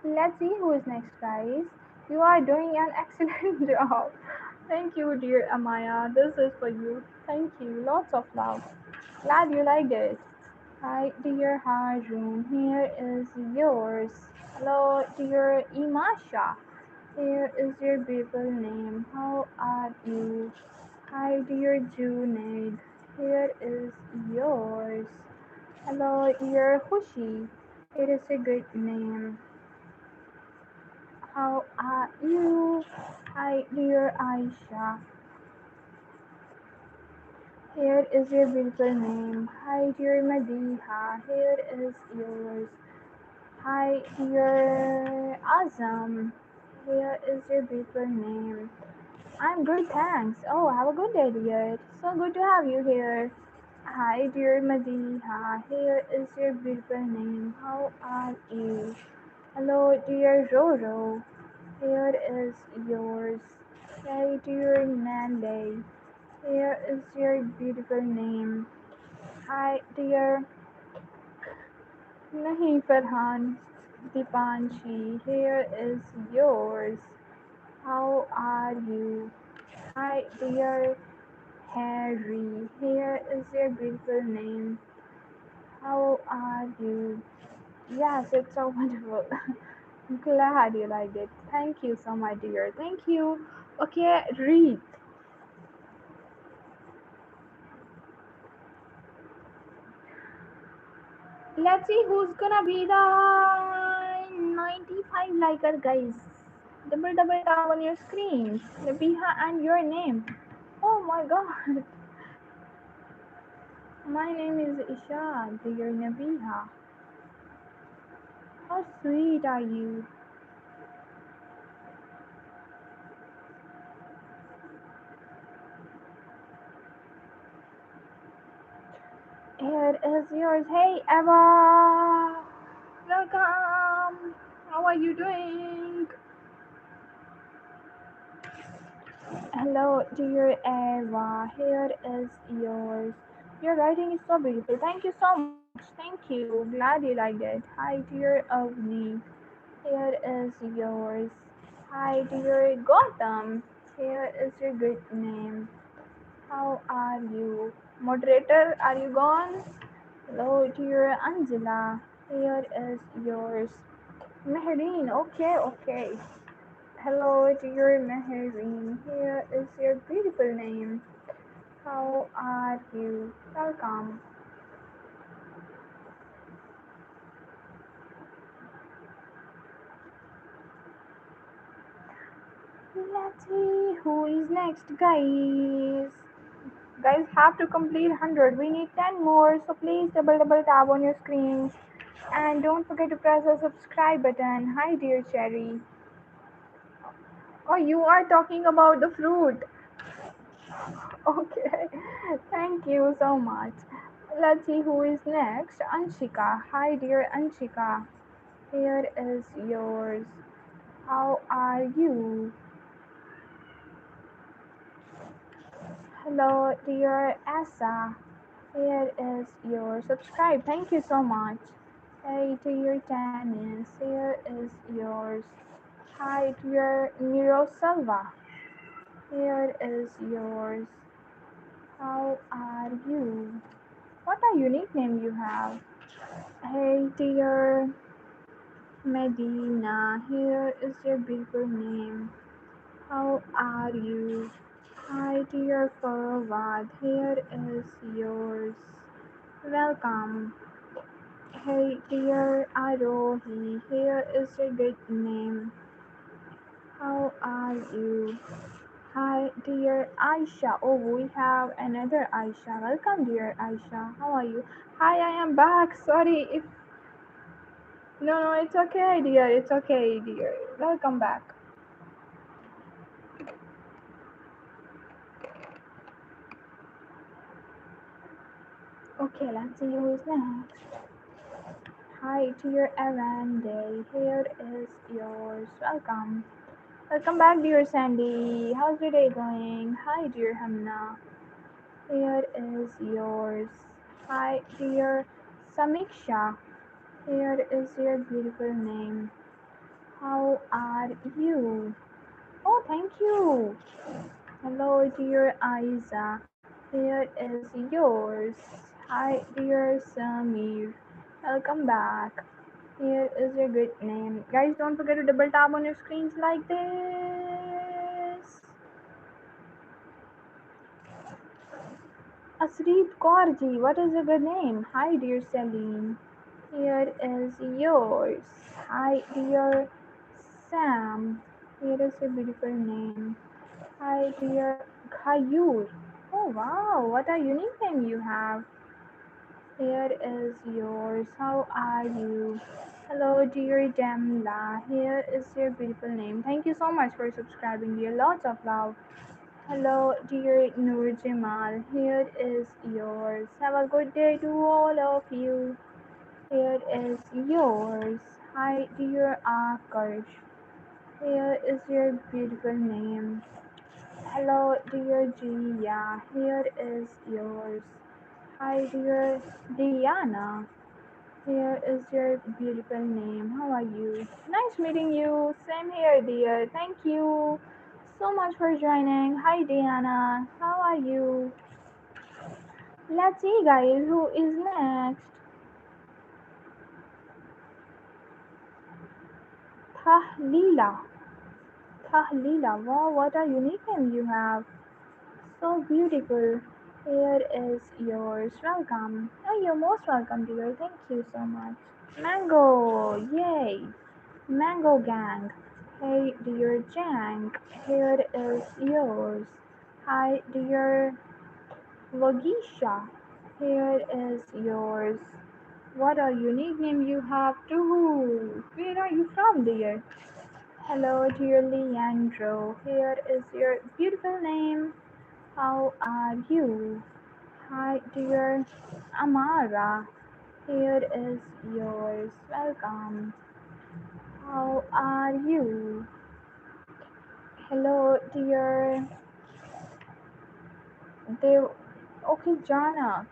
Let's see who is next, guys. You are doing an excellent job. Thank you, dear Amaya. This is for you. Thank you. Lots of love. Glad you liked it. Hi, dear Harun. Here is yours. Hello, dear Imasha. Here is your beautiful name. How are you? Hi, dear Junaid. Here is yours. Hello, dear Hushi. It is a good name. How are you? Hi, dear Aisha. Here is your beautiful name. Hi, dear Madiha. Here is yours. Hi, dear Azam. Here is your beautiful name. I'm good, thanks. Oh, have a good day, dear. So good to have you here. Hi, dear Madiha. Here is your beautiful name. How are you? Hello, dear Roro. Here is yours. Hey, dear Nande. Here is your beautiful name. Hi, dear. Nahi Farhan. Dipanshi. Here is yours. How are you? Hi, dear Harry. Here is your beautiful name. How are you? Yes, it's so wonderful. Glad you liked it. Thank you so much, dear. Thank you. Okay, read. Let's see who's gonna be the 95 liker, guys. Double tap on your screens. Nabiha and your name. Oh my god. My name is Isha, dear Nabiha. How sweet are you? Here is yours. Hey, Eva. Welcome. How are you doing? Hello, dear Eva. Here is yours. Your writing is so beautiful. Thank you so much. Thank you. Glad you liked it. Hi, dear Avni. Here is yours. Hi, dear Gautam. Here is your good name. How are you? Moderator, are you gone? Hello, dear Angela. Here is yours. Mehreen. Okay, okay. Hello, dear Mehreen. Here is your beautiful name. How are you? Welcome. Let's see who is next, guys. Guys have to complete 100. We need 10 more, so please double tap on your screens. And don't forget to press the subscribe button. Hi, dear Cherry. Oh, you are talking about the fruit. Okay. Thank you so much. Let's see who is next. Anshika. Hi, dear Anshika. Here is yours. How are you? Hello, dear Asa. Here is your subscribe. Thank you so much. Hey, dear Janice. Here is yours. Hi, dear Nero Silva. Here is yours. How are you? What a unique name you have. Hey, dear Medina. Here is your beautiful name. How are you? Hi, dear Fawad. Here is yours. Welcome. Hey, dear Arohi. Here is your good name. How are you? Hi, dear Aisha. Oh, we have another Aisha. Welcome, dear Aisha. How are you? Hi, I am back. Sorry if. No, no, it's okay, dear. It's okay, dear. Welcome back. Okay, let's see who's next. Hi, dear Arande. Here is yours. Welcome. Welcome back, dear Sandy. How's your day going? Hi, dear Hamna. Here is yours. Hi, dear Samiksha. Here is your beautiful name. How are you? Oh, thank you. Hello, dear Aiza. Here is yours. Hi, dear Samir. Welcome back. Here is your good name. Guys, don't forget to double tap on your screens like this. Asreep Kaurji, what is your good name? Hi, dear Celine. Here is yours. Hi, dear Sam. Here is your beautiful name. Hi, dear Khayur. Oh, wow, what a unique name you have. Here is yours. How are you? Hello, dear Jamla. Here is your beautiful name. Thank you so much for subscribing, dear. Lots of love. Hello, dear Nur Jamal. Here is yours. Have a good day to all of you. Here is yours. Hi, dear Akash. Here is your beautiful name. Hello, dear Gia. Here is yours. Hi, dear Diana. Here is your beautiful name. How are you? Nice meeting you. Same here, dear. Thank you so much for joining. Hi, Diana. How are you? Let's see, guys, who is next. Tahlila. Tahlila. Wow, what a unique name you have. So beautiful. Here is yours. Welcome. Oh, you're most welcome, dear. Thank you so much. Mango. Yay. Mango Gang. Hey, dear Jank. Here is yours. Hi, dear Logisha. Here is yours. What a unique name you have too. Where are you from, dear? Hello, dear Leandro. Here is your beautiful name. How are you? Hi, dear Amara. Here is yours. Welcome. How are you? Hello, dear. Dev. Okay, Janak.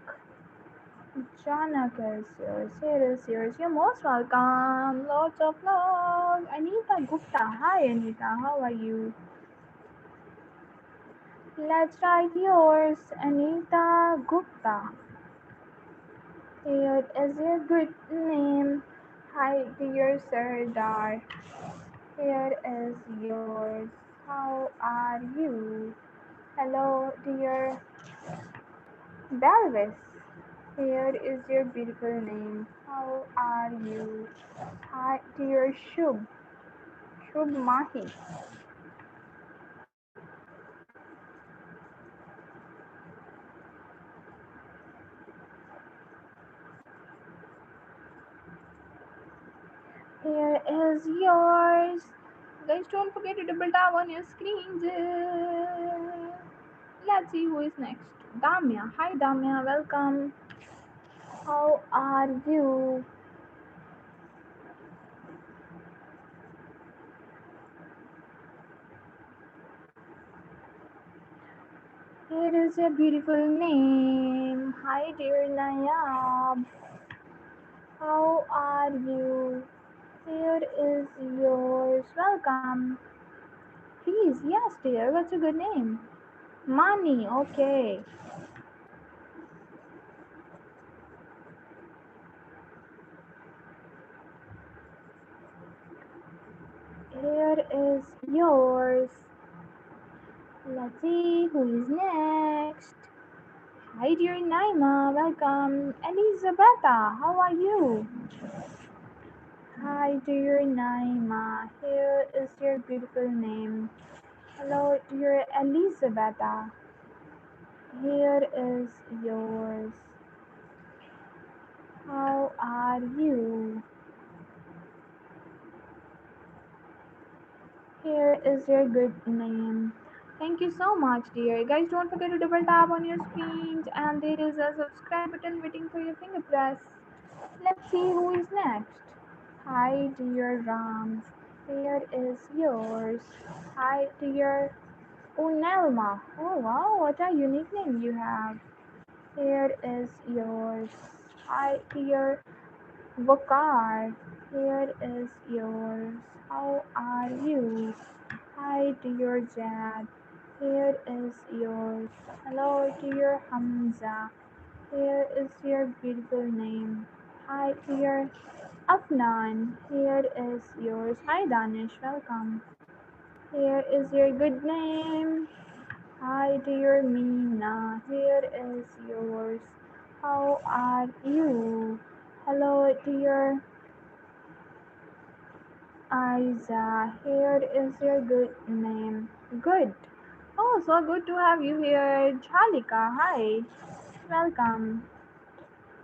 Janak is yours. Here is yours. You're most welcome. Lots of love. Anita Gupta. Hi, Anita. How are you? Let's write yours. Anita Gupta. Here is your good name. Hi, dear Sardar. Here is yours. How are you? Hello, dear Belvis. Here is your beautiful name. How are you? Hi, dear Shubh Mahi. Here is yours. Guys, don't forget to double tap on your screens. Let's see who is next. Damya. Hi, Damya. Welcome. How are you? Here is a beautiful name. Hi, dear Nayab. How are you? Here is yours. Welcome. Please, yes, dear. What's a good name? Mani. Okay. Here is yours. Let's see who is next. Hi, dear Naima. Welcome. Elizabetta. How are you? Hi, dear Naima. Here is your beautiful name. Hello, dear Elizabetta. Here is yours. How are you? Here is your good name. Thank you so much, dear. Guys, don't forget to double tap on your screens, and there is a subscribe button waiting for your finger press. Let's see who is next. Hi, dear Rams. Here is yours. Hi, dear Unelma. Oh, wow, what a unique name you have. Here is yours. Hi, dear Vakar. Here is yours. How are you? Hi, dear Jad. Here is yours. Hello, dear Hamza. Here is your beautiful name. Hi, dear Afnan. Here is yours. Hi, Danish. Welcome. Here is your good name. Hi, dear Mina. Here is yours. How are you? Hello, dear Aiza. Here is your good name. Good. Oh, so good to have you here. Jalika, hi. Welcome.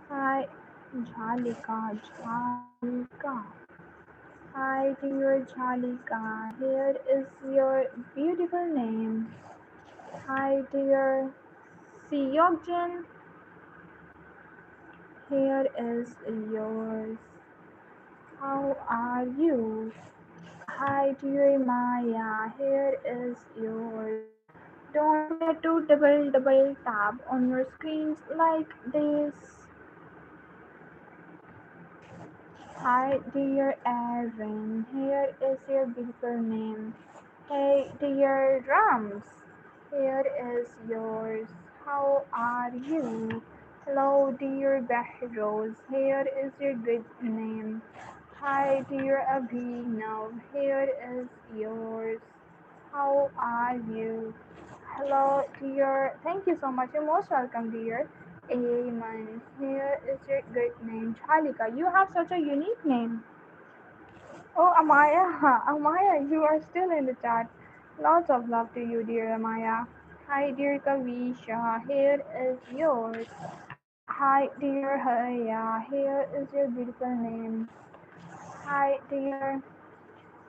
Hi, Jalika. Jalika. Hi, dear Jalika. Here is your beautiful name. Hi, dear Siyokjin. Here is yours. How are you? Hi, dear Maya. Here is yours. Don't forget to double tap on your screens like this. Hi, dear Erin. Here is your beautiful name. Hey, dear Drums. Here is yours. How are you? Hello, dear Behrouz. Here is your good name. Hi, dear Abhinav. Here is yours. How are you? Hello, dear. Thank you so much. You're most welcome, dear. Amen. Here is your good name, Chalika. You have such a unique name. Oh, Amaya. Amaya, you are still in the chat. Lots of love to you, dear Amaya. Hi, dear Kavisha. Here is yours. Hi, dear Haya. Here is your beautiful name. Hi, dear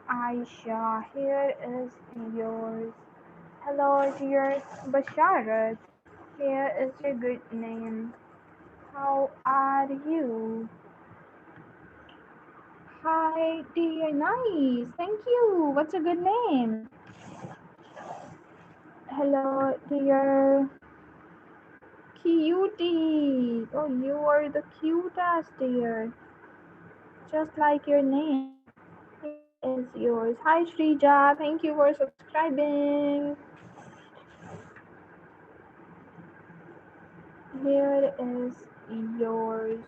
Aisha. Here is yours. Hello, dear Basharat. Here is your good name. How are you? Hi, dear. Nice. Thank you. What's a good name? Hello, dear Cutie. Oh, you are the cutest, dear. Just like your name. Here is yours. Hi, Shrija. Thank you for subscribing. Here is yours.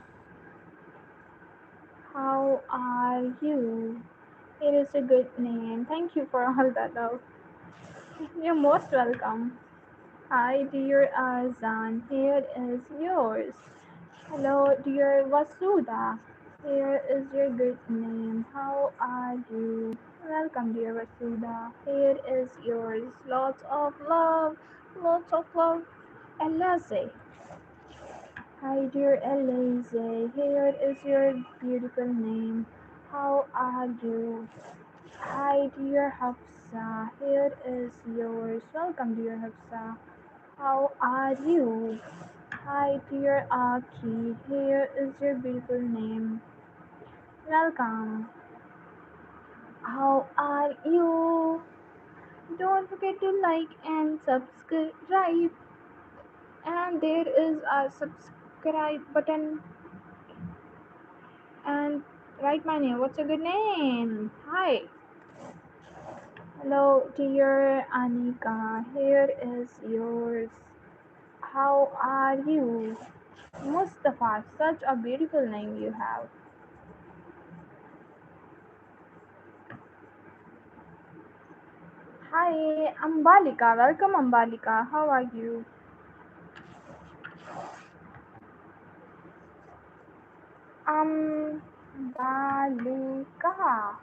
How are you? It is a good name. Thank you for all that love. You're most welcome. Hi, dear Azan. Here is yours. Hello, dear Vasuda. Here is your good name. How are you? Welcome, dear Vasuda. Here is yours. Lots of love. Lots of love. Elise. Hi, dear Elise. Here is your beautiful name. How are you? Hi, dear Hafsa. Here is yours. Welcome, dear Hafsa. How are you? Hi, dear Aki. Here is your beautiful name. Welcome. How are you? Don't forget to like and subscribe. And there is a subscribe button. And write my name. What's a good name? Hi. Hello, dear Anika. Here is yours. How are you? Mustafa, such a beautiful name you have. Hi, Ambalika. Welcome, Ambalika. How are you? Ambalika.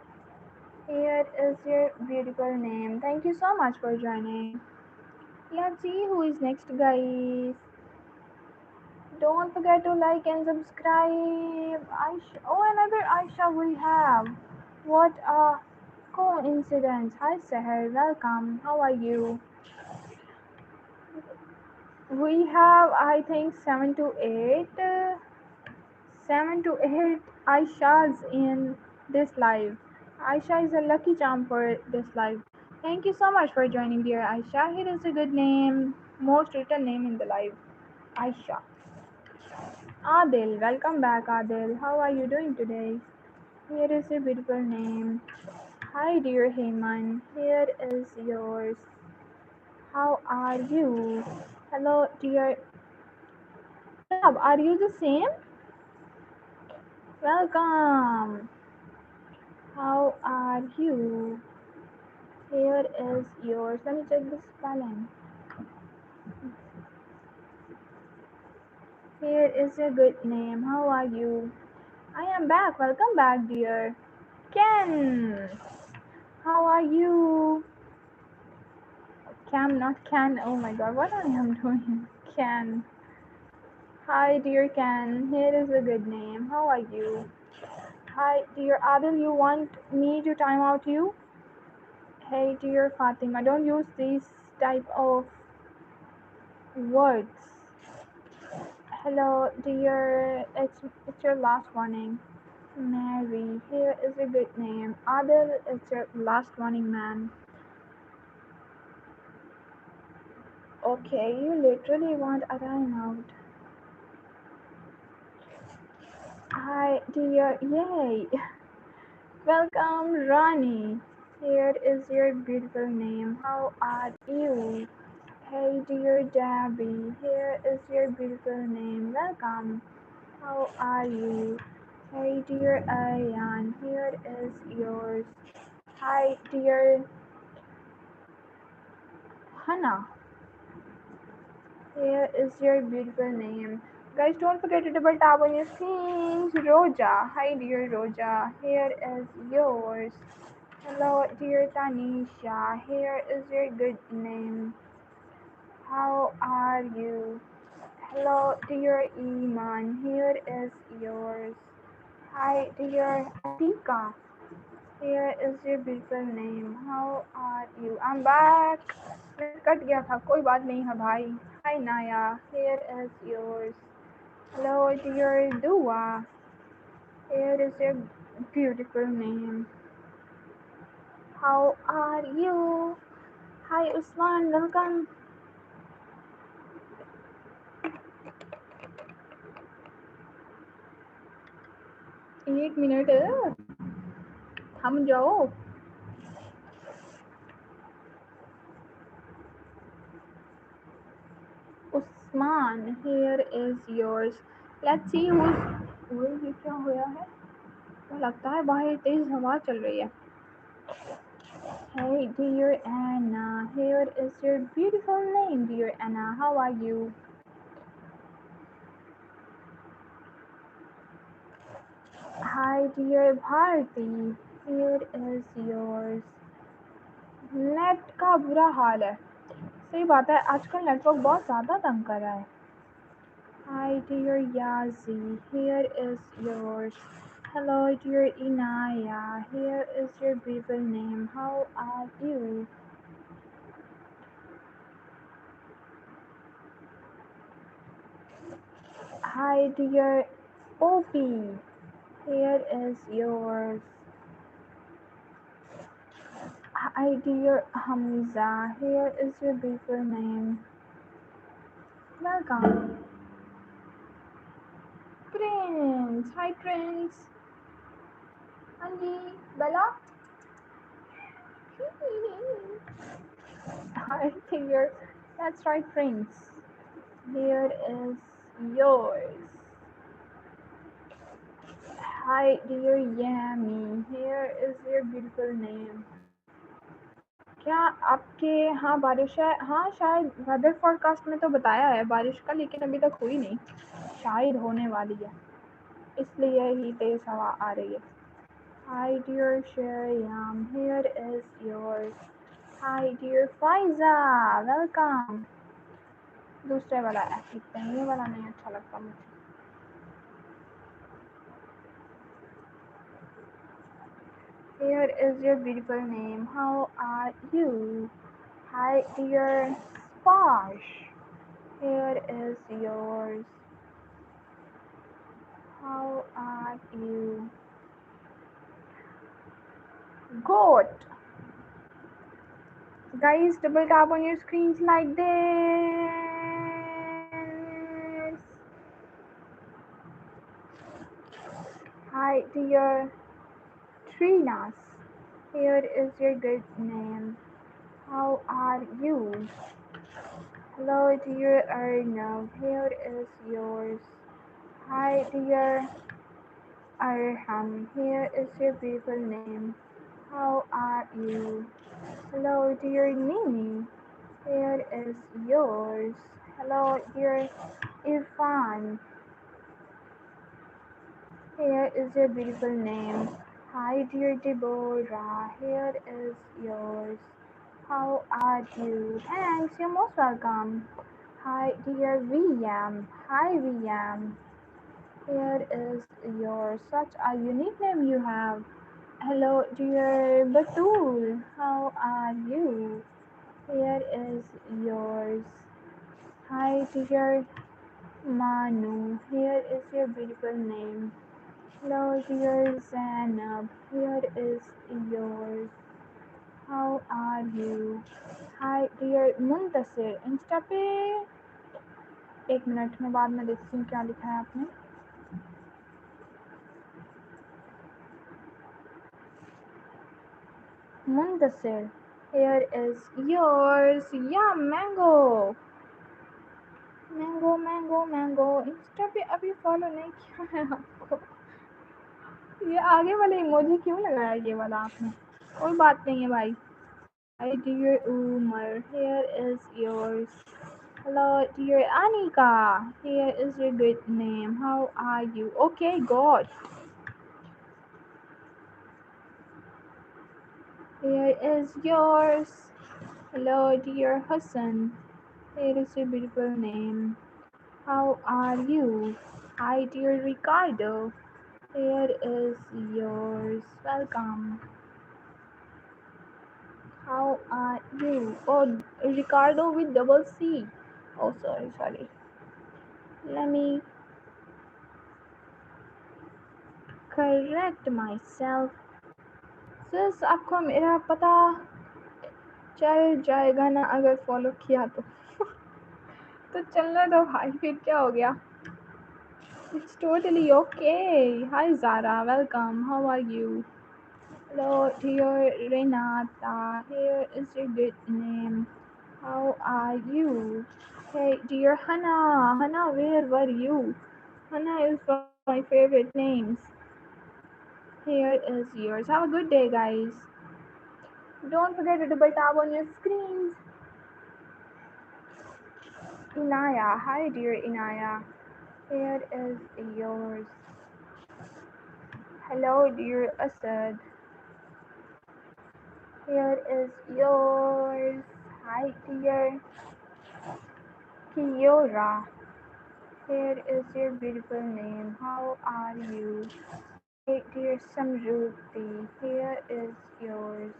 Here is your beautiful name. Thank you so much for joining. Let's see who is next, guys. Don't forget to like and subscribe. Aisha. Oh, another Aisha we have. What a coincidence. Hi, Seher. Welcome. How are you? We have, I think, 7 to 8 Aishas in this live. Aisha is a lucky charm for this live. Thank you so much for joining, dear Aisha. Here is a good name, most written name in the live. Aisha. Adil, welcome back, Adil. How are you doing today? Here is a beautiful name. Hi, dear Heyman. Here is yours. How are you? Hello, dear Pranav. Are you the same? Welcome. How are you? Here is yours. Let me check the spelling. Here is a good name. How are you? I am back. Welcome back, dear. Ken. How are you? Cam, not Ken. Oh my god, what I am doing? Ken. Hi, dear Ken. Here is a good name. How are you? Hi, dear Adil. You want me to time out you? Hey, dear Fatima. Don't use these type of words. Hello, dear. It's your last warning. Mary. Here is a good name. Adil, it's your last warning, man. Okay, you literally want a timeout. Hi, dear. Yay. Welcome, Ronnie. Here is your beautiful name. How are you? Hey, dear Debbie. Here is your beautiful name. Welcome. How are you? Hey dear Ayan, here is yours. Hi dear Hannah, here is your beautiful name. Guys, don't forget to double tap on your screens. Roja, hi dear Roja, here is yours. Hello dear Tanisha, here is your good name. How are you? Hello dear Iman, here is yours. Hi dear Atika, here is your beautiful name. How are you? I'm back. Net cut गया था कोई बात नहीं है भाई. Hi Naya, here is yours. Hello dear Dua, here is your beautiful name. How are you? Hi Usman, welcome. 1 minute थम जाओ. Usman, here is yours. Let's see who's. ओए ये क्या हुआ है? तो लगता है बाहर तेज हवा चल रही है. Hey dear Anna, here is your beautiful name, dear Anna. How are you? Hi dear Bharti, here is yours. Net का बुरा हाल है. सही बात है, आजकल नेटवर्क बहुत ज़्यादा तंग कर रहा है. Hi dear Yazi, here is yours. Hello dear Inaya, here is your beautiful name. How are you? Hi dear Opie, here is yours. Hi dear Hamza, here is your beautiful name. Welcome. Prince, hi Prince. Andy, Bella. Hi dear, that's right Prince. Here is yours. Hi dear Yami, here is your beautiful name. क्या आपके यहाँ बारिश है? हाँ शायद weather forecast में तो बताया है बारिश का, लेकिन अभी तक हुई नहीं. शायद होने वाली है, इसलिए ही तेज हवा आ रही है. Hi dear Shriyam, here is yours. Hi dear Faiza, welcome. दूसरे वाला ऐप लिखते हैं, ये वाला नहीं अच्छा लगता मुझे. Here is your beautiful name. How are you? Hi dear Sparsh. Here is yours. How are you? Goat. Guys, double tap on your screens like this. Hi dear Trinas. Here is your good name. How are you? Hello dear Arnav. Here is yours. Hi dear Arham. Here is your beautiful name. How are you? Hello dear Nini. Here is yours. Hello dear Irfan. Here is your beautiful name. Hi dear Deborah. Here is yours. How are you? Thanks, you're most welcome. Hi dear VM. Hi VM. Here is yours. Such a unique name you have. Hello dear Batul. How are you? Here is yours. Hi dear Manu. Here is your beautiful name. Hello dear Zainab. Here is yours. How are you? Hi dear Muntasir. Insta पे 1 minute में बाद में देखती हूँ क्या लिखा है आपने. Muntasir. Here is yours. Yeah, mango. Mango mango mango. Insta पे अभी फॉलो नहीं किया है आपको. ये आगे वाले इमोजी क्यों लगाया ये वाला आपने? कोई बात नहीं है भाई. Hi dear Umar, here is yours. Hello dear Anika, here is your good name. How are you? Okay, God. Here is yours. Hello dear Hassan, here is your beautiful name. How are you? Hi dear Ricardo, here is yours. Welcome. How are you? Oh, Ricardo with double C. Oh, sorry, sorry. Let me correct myself. सिर्फ आपको मेरा पता चल जाएगा ना अगर follow किया तो चलने दो भाई फिर क्या हो गया. It's totally okay. Hi Zara, welcome. How are you? Hello dear Renata. Here is your good name. How are you? Hey dear Hannah. Hannah, where were you? Hannah is one of my favorite names. Here is yours. Have a good day, guys. Don't forget to double tap on your screens. Inaya. Hi, dear Inaya. Here is yours. Hello, dear Asad. Here is yours. Hi, dear Kiora. Here is your beautiful name. How are you? Hey, dear Samruti. Here is yours.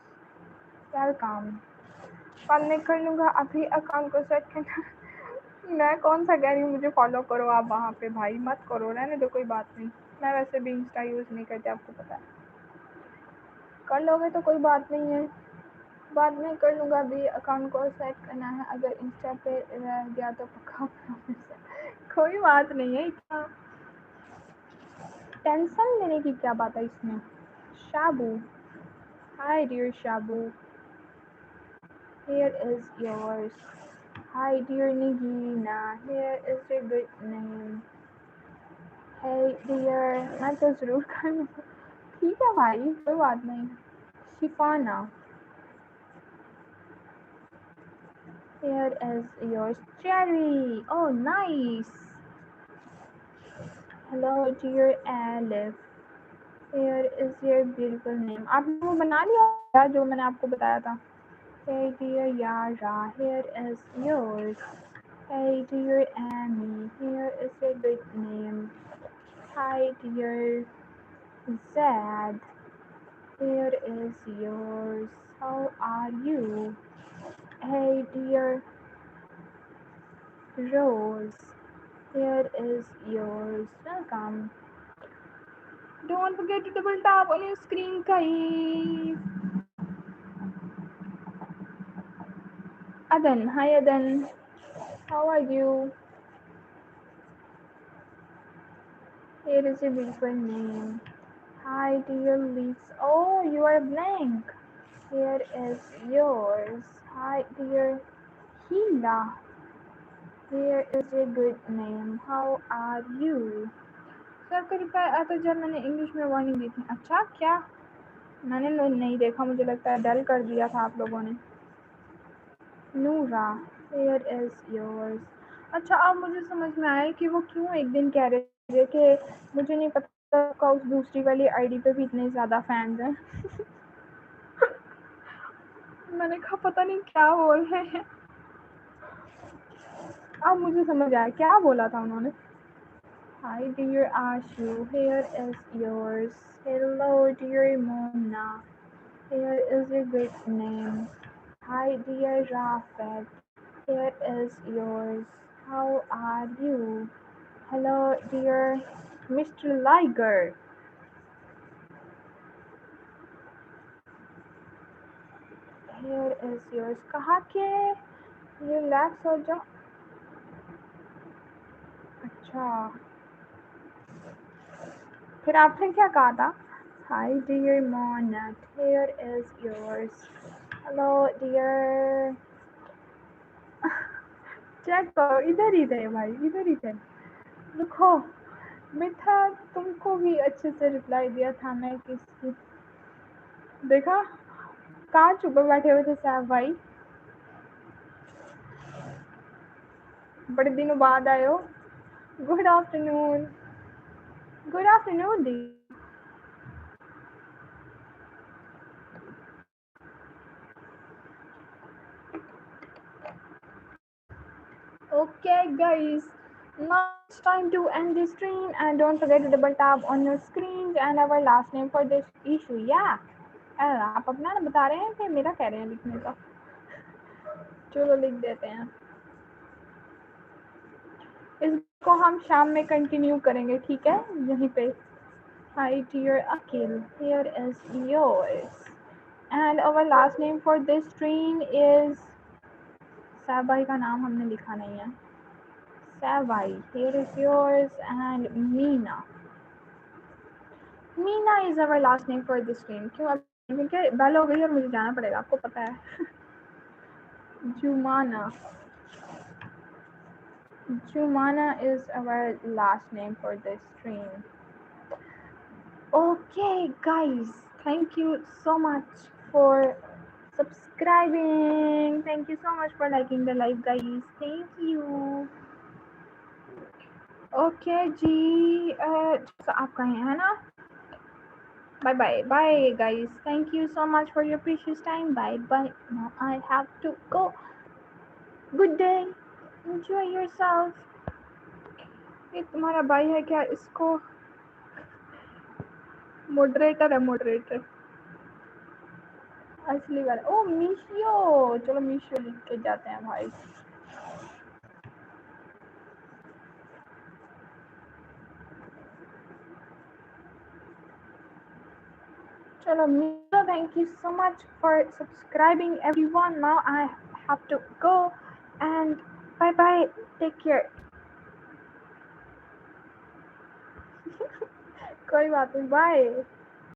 Welcome. कल नहीं कर लूँगा अभी account को set करना. मैं कौन सा कह रही हूँ मुझे फॉलो करो आप वहाँ पे भाई मत करो रहने दो कोई बात नहीं. मैं वैसे भी इंस्टा यूज़ नहीं करती आपको पता है. कर लोगे तो कोई बात नहीं है. बाद में कर लूँगा अभी अकाउंट को सेट करना है अगर इंस्टा पे रह गया तो पक्का कोई बात नहीं है इतना टेंशन लेने की क्या बात है इसमें. Shabu. Hi dear Shabu. Here is yours. Hi dear Nigina. Here is your good name. Hey dear. मैं तो ज़रूर करूँगा. ठीक है भाई कोई बात नहीं. शिफाना. Here is yours. Cherry. Oh, nice. Hello, dear Alif. Here is your beautiful name. आपने वो बना लिया जो मैंने आपको बताया था. Hey, dear Yara. Here is yours. Hey, dear Amy. Here is your good name. Hi, dear Zad. Here is yours. How are you? Hey, dear Rose. Here is yours. Welcome. Don't forget to double tap on your screen, guys. Adan, hi Adan. How are you? Here is your beautiful name. Hi, dear Liz. Oh, you are blank. Here is yours. Hi, dear Hila. Here is your good name. How are you? Sir को reply आता जब मैंने English में warning दी थी. अच्छा क्या? मैंने नहीं देखा मुझे लगता है डल कर दिया था आप लोगों ने. नूरा. Here is yours. अच्छा अब मुझे समझ में आया कि वो क्यों एक दिन कह रहे थे कि मुझे नहीं पता आपका उस दूसरी वाली आईडी पे भी इतने ज़्यादा फैंस हैं. मैंने कहा पता नहीं क्या बोल रहे हैं. अब मुझे समझ आया क्या बोला था उन्होंने. Hi dear Ashu, here is yours. Hello dear Mona. Here is your good name. Hi dear Rafet. Here is yours. How are you? Hello dear Mr. Liger. Here is yours. कहा के रिलैक्स हो जाओ. अच्छा फिर आपने क्या कहा था. Hi dear Monat. Here is yours. Hello dear. Check करो इधर ही थे भाई इधर ही थे. रुको बेटा तुमको भी अच्छे से रिप्लाई दिया था मैं किसकी देखा कहाँ छुपे बैठे हुए थे साहब भाई बड़े दिनों बाद आए हो good afternoon the okay guys now it's time to end this stream and don't forget to double tap on your screens and our last name for this issue yeah आप अपना ना बता रहे हैं कि मेरा कह रहे हैं लिखने का चलो लिख देते हैं इसको हम शाम में कंटिन्यू करेंगे ठीक है यहीं पे Hi dear Akil, here is yours. And our last name for this stream is Sabai का नाम हमने लिखा नहीं है Sabai, here is yours and Meena. Meena is our last name for this stream. क्यों अब क्योंकि बेल हो गई और मुझे जाना पड़ेगा आपको पता है Jumana. Jumana is our last name for this stream. Okay, guys, thank you so much for subscribing. Thank you so much for liking the live, guys. Thank you. Okay, ji so आप कहें है ना bye guys. Thank you so much for your precious time. Bye. Now I have to go. Good day. Enjoy yourself. ये तुम्हारा भाई है क्या इसको मॉडरेटर है मॉडरेटर असली वाला ओ मीशियो चलो मीशियो लिख के जाते हैं भाई चलो Meesho thank you so much for subscribing everyone now I have to go and bye take care कोई बात नहीं बाय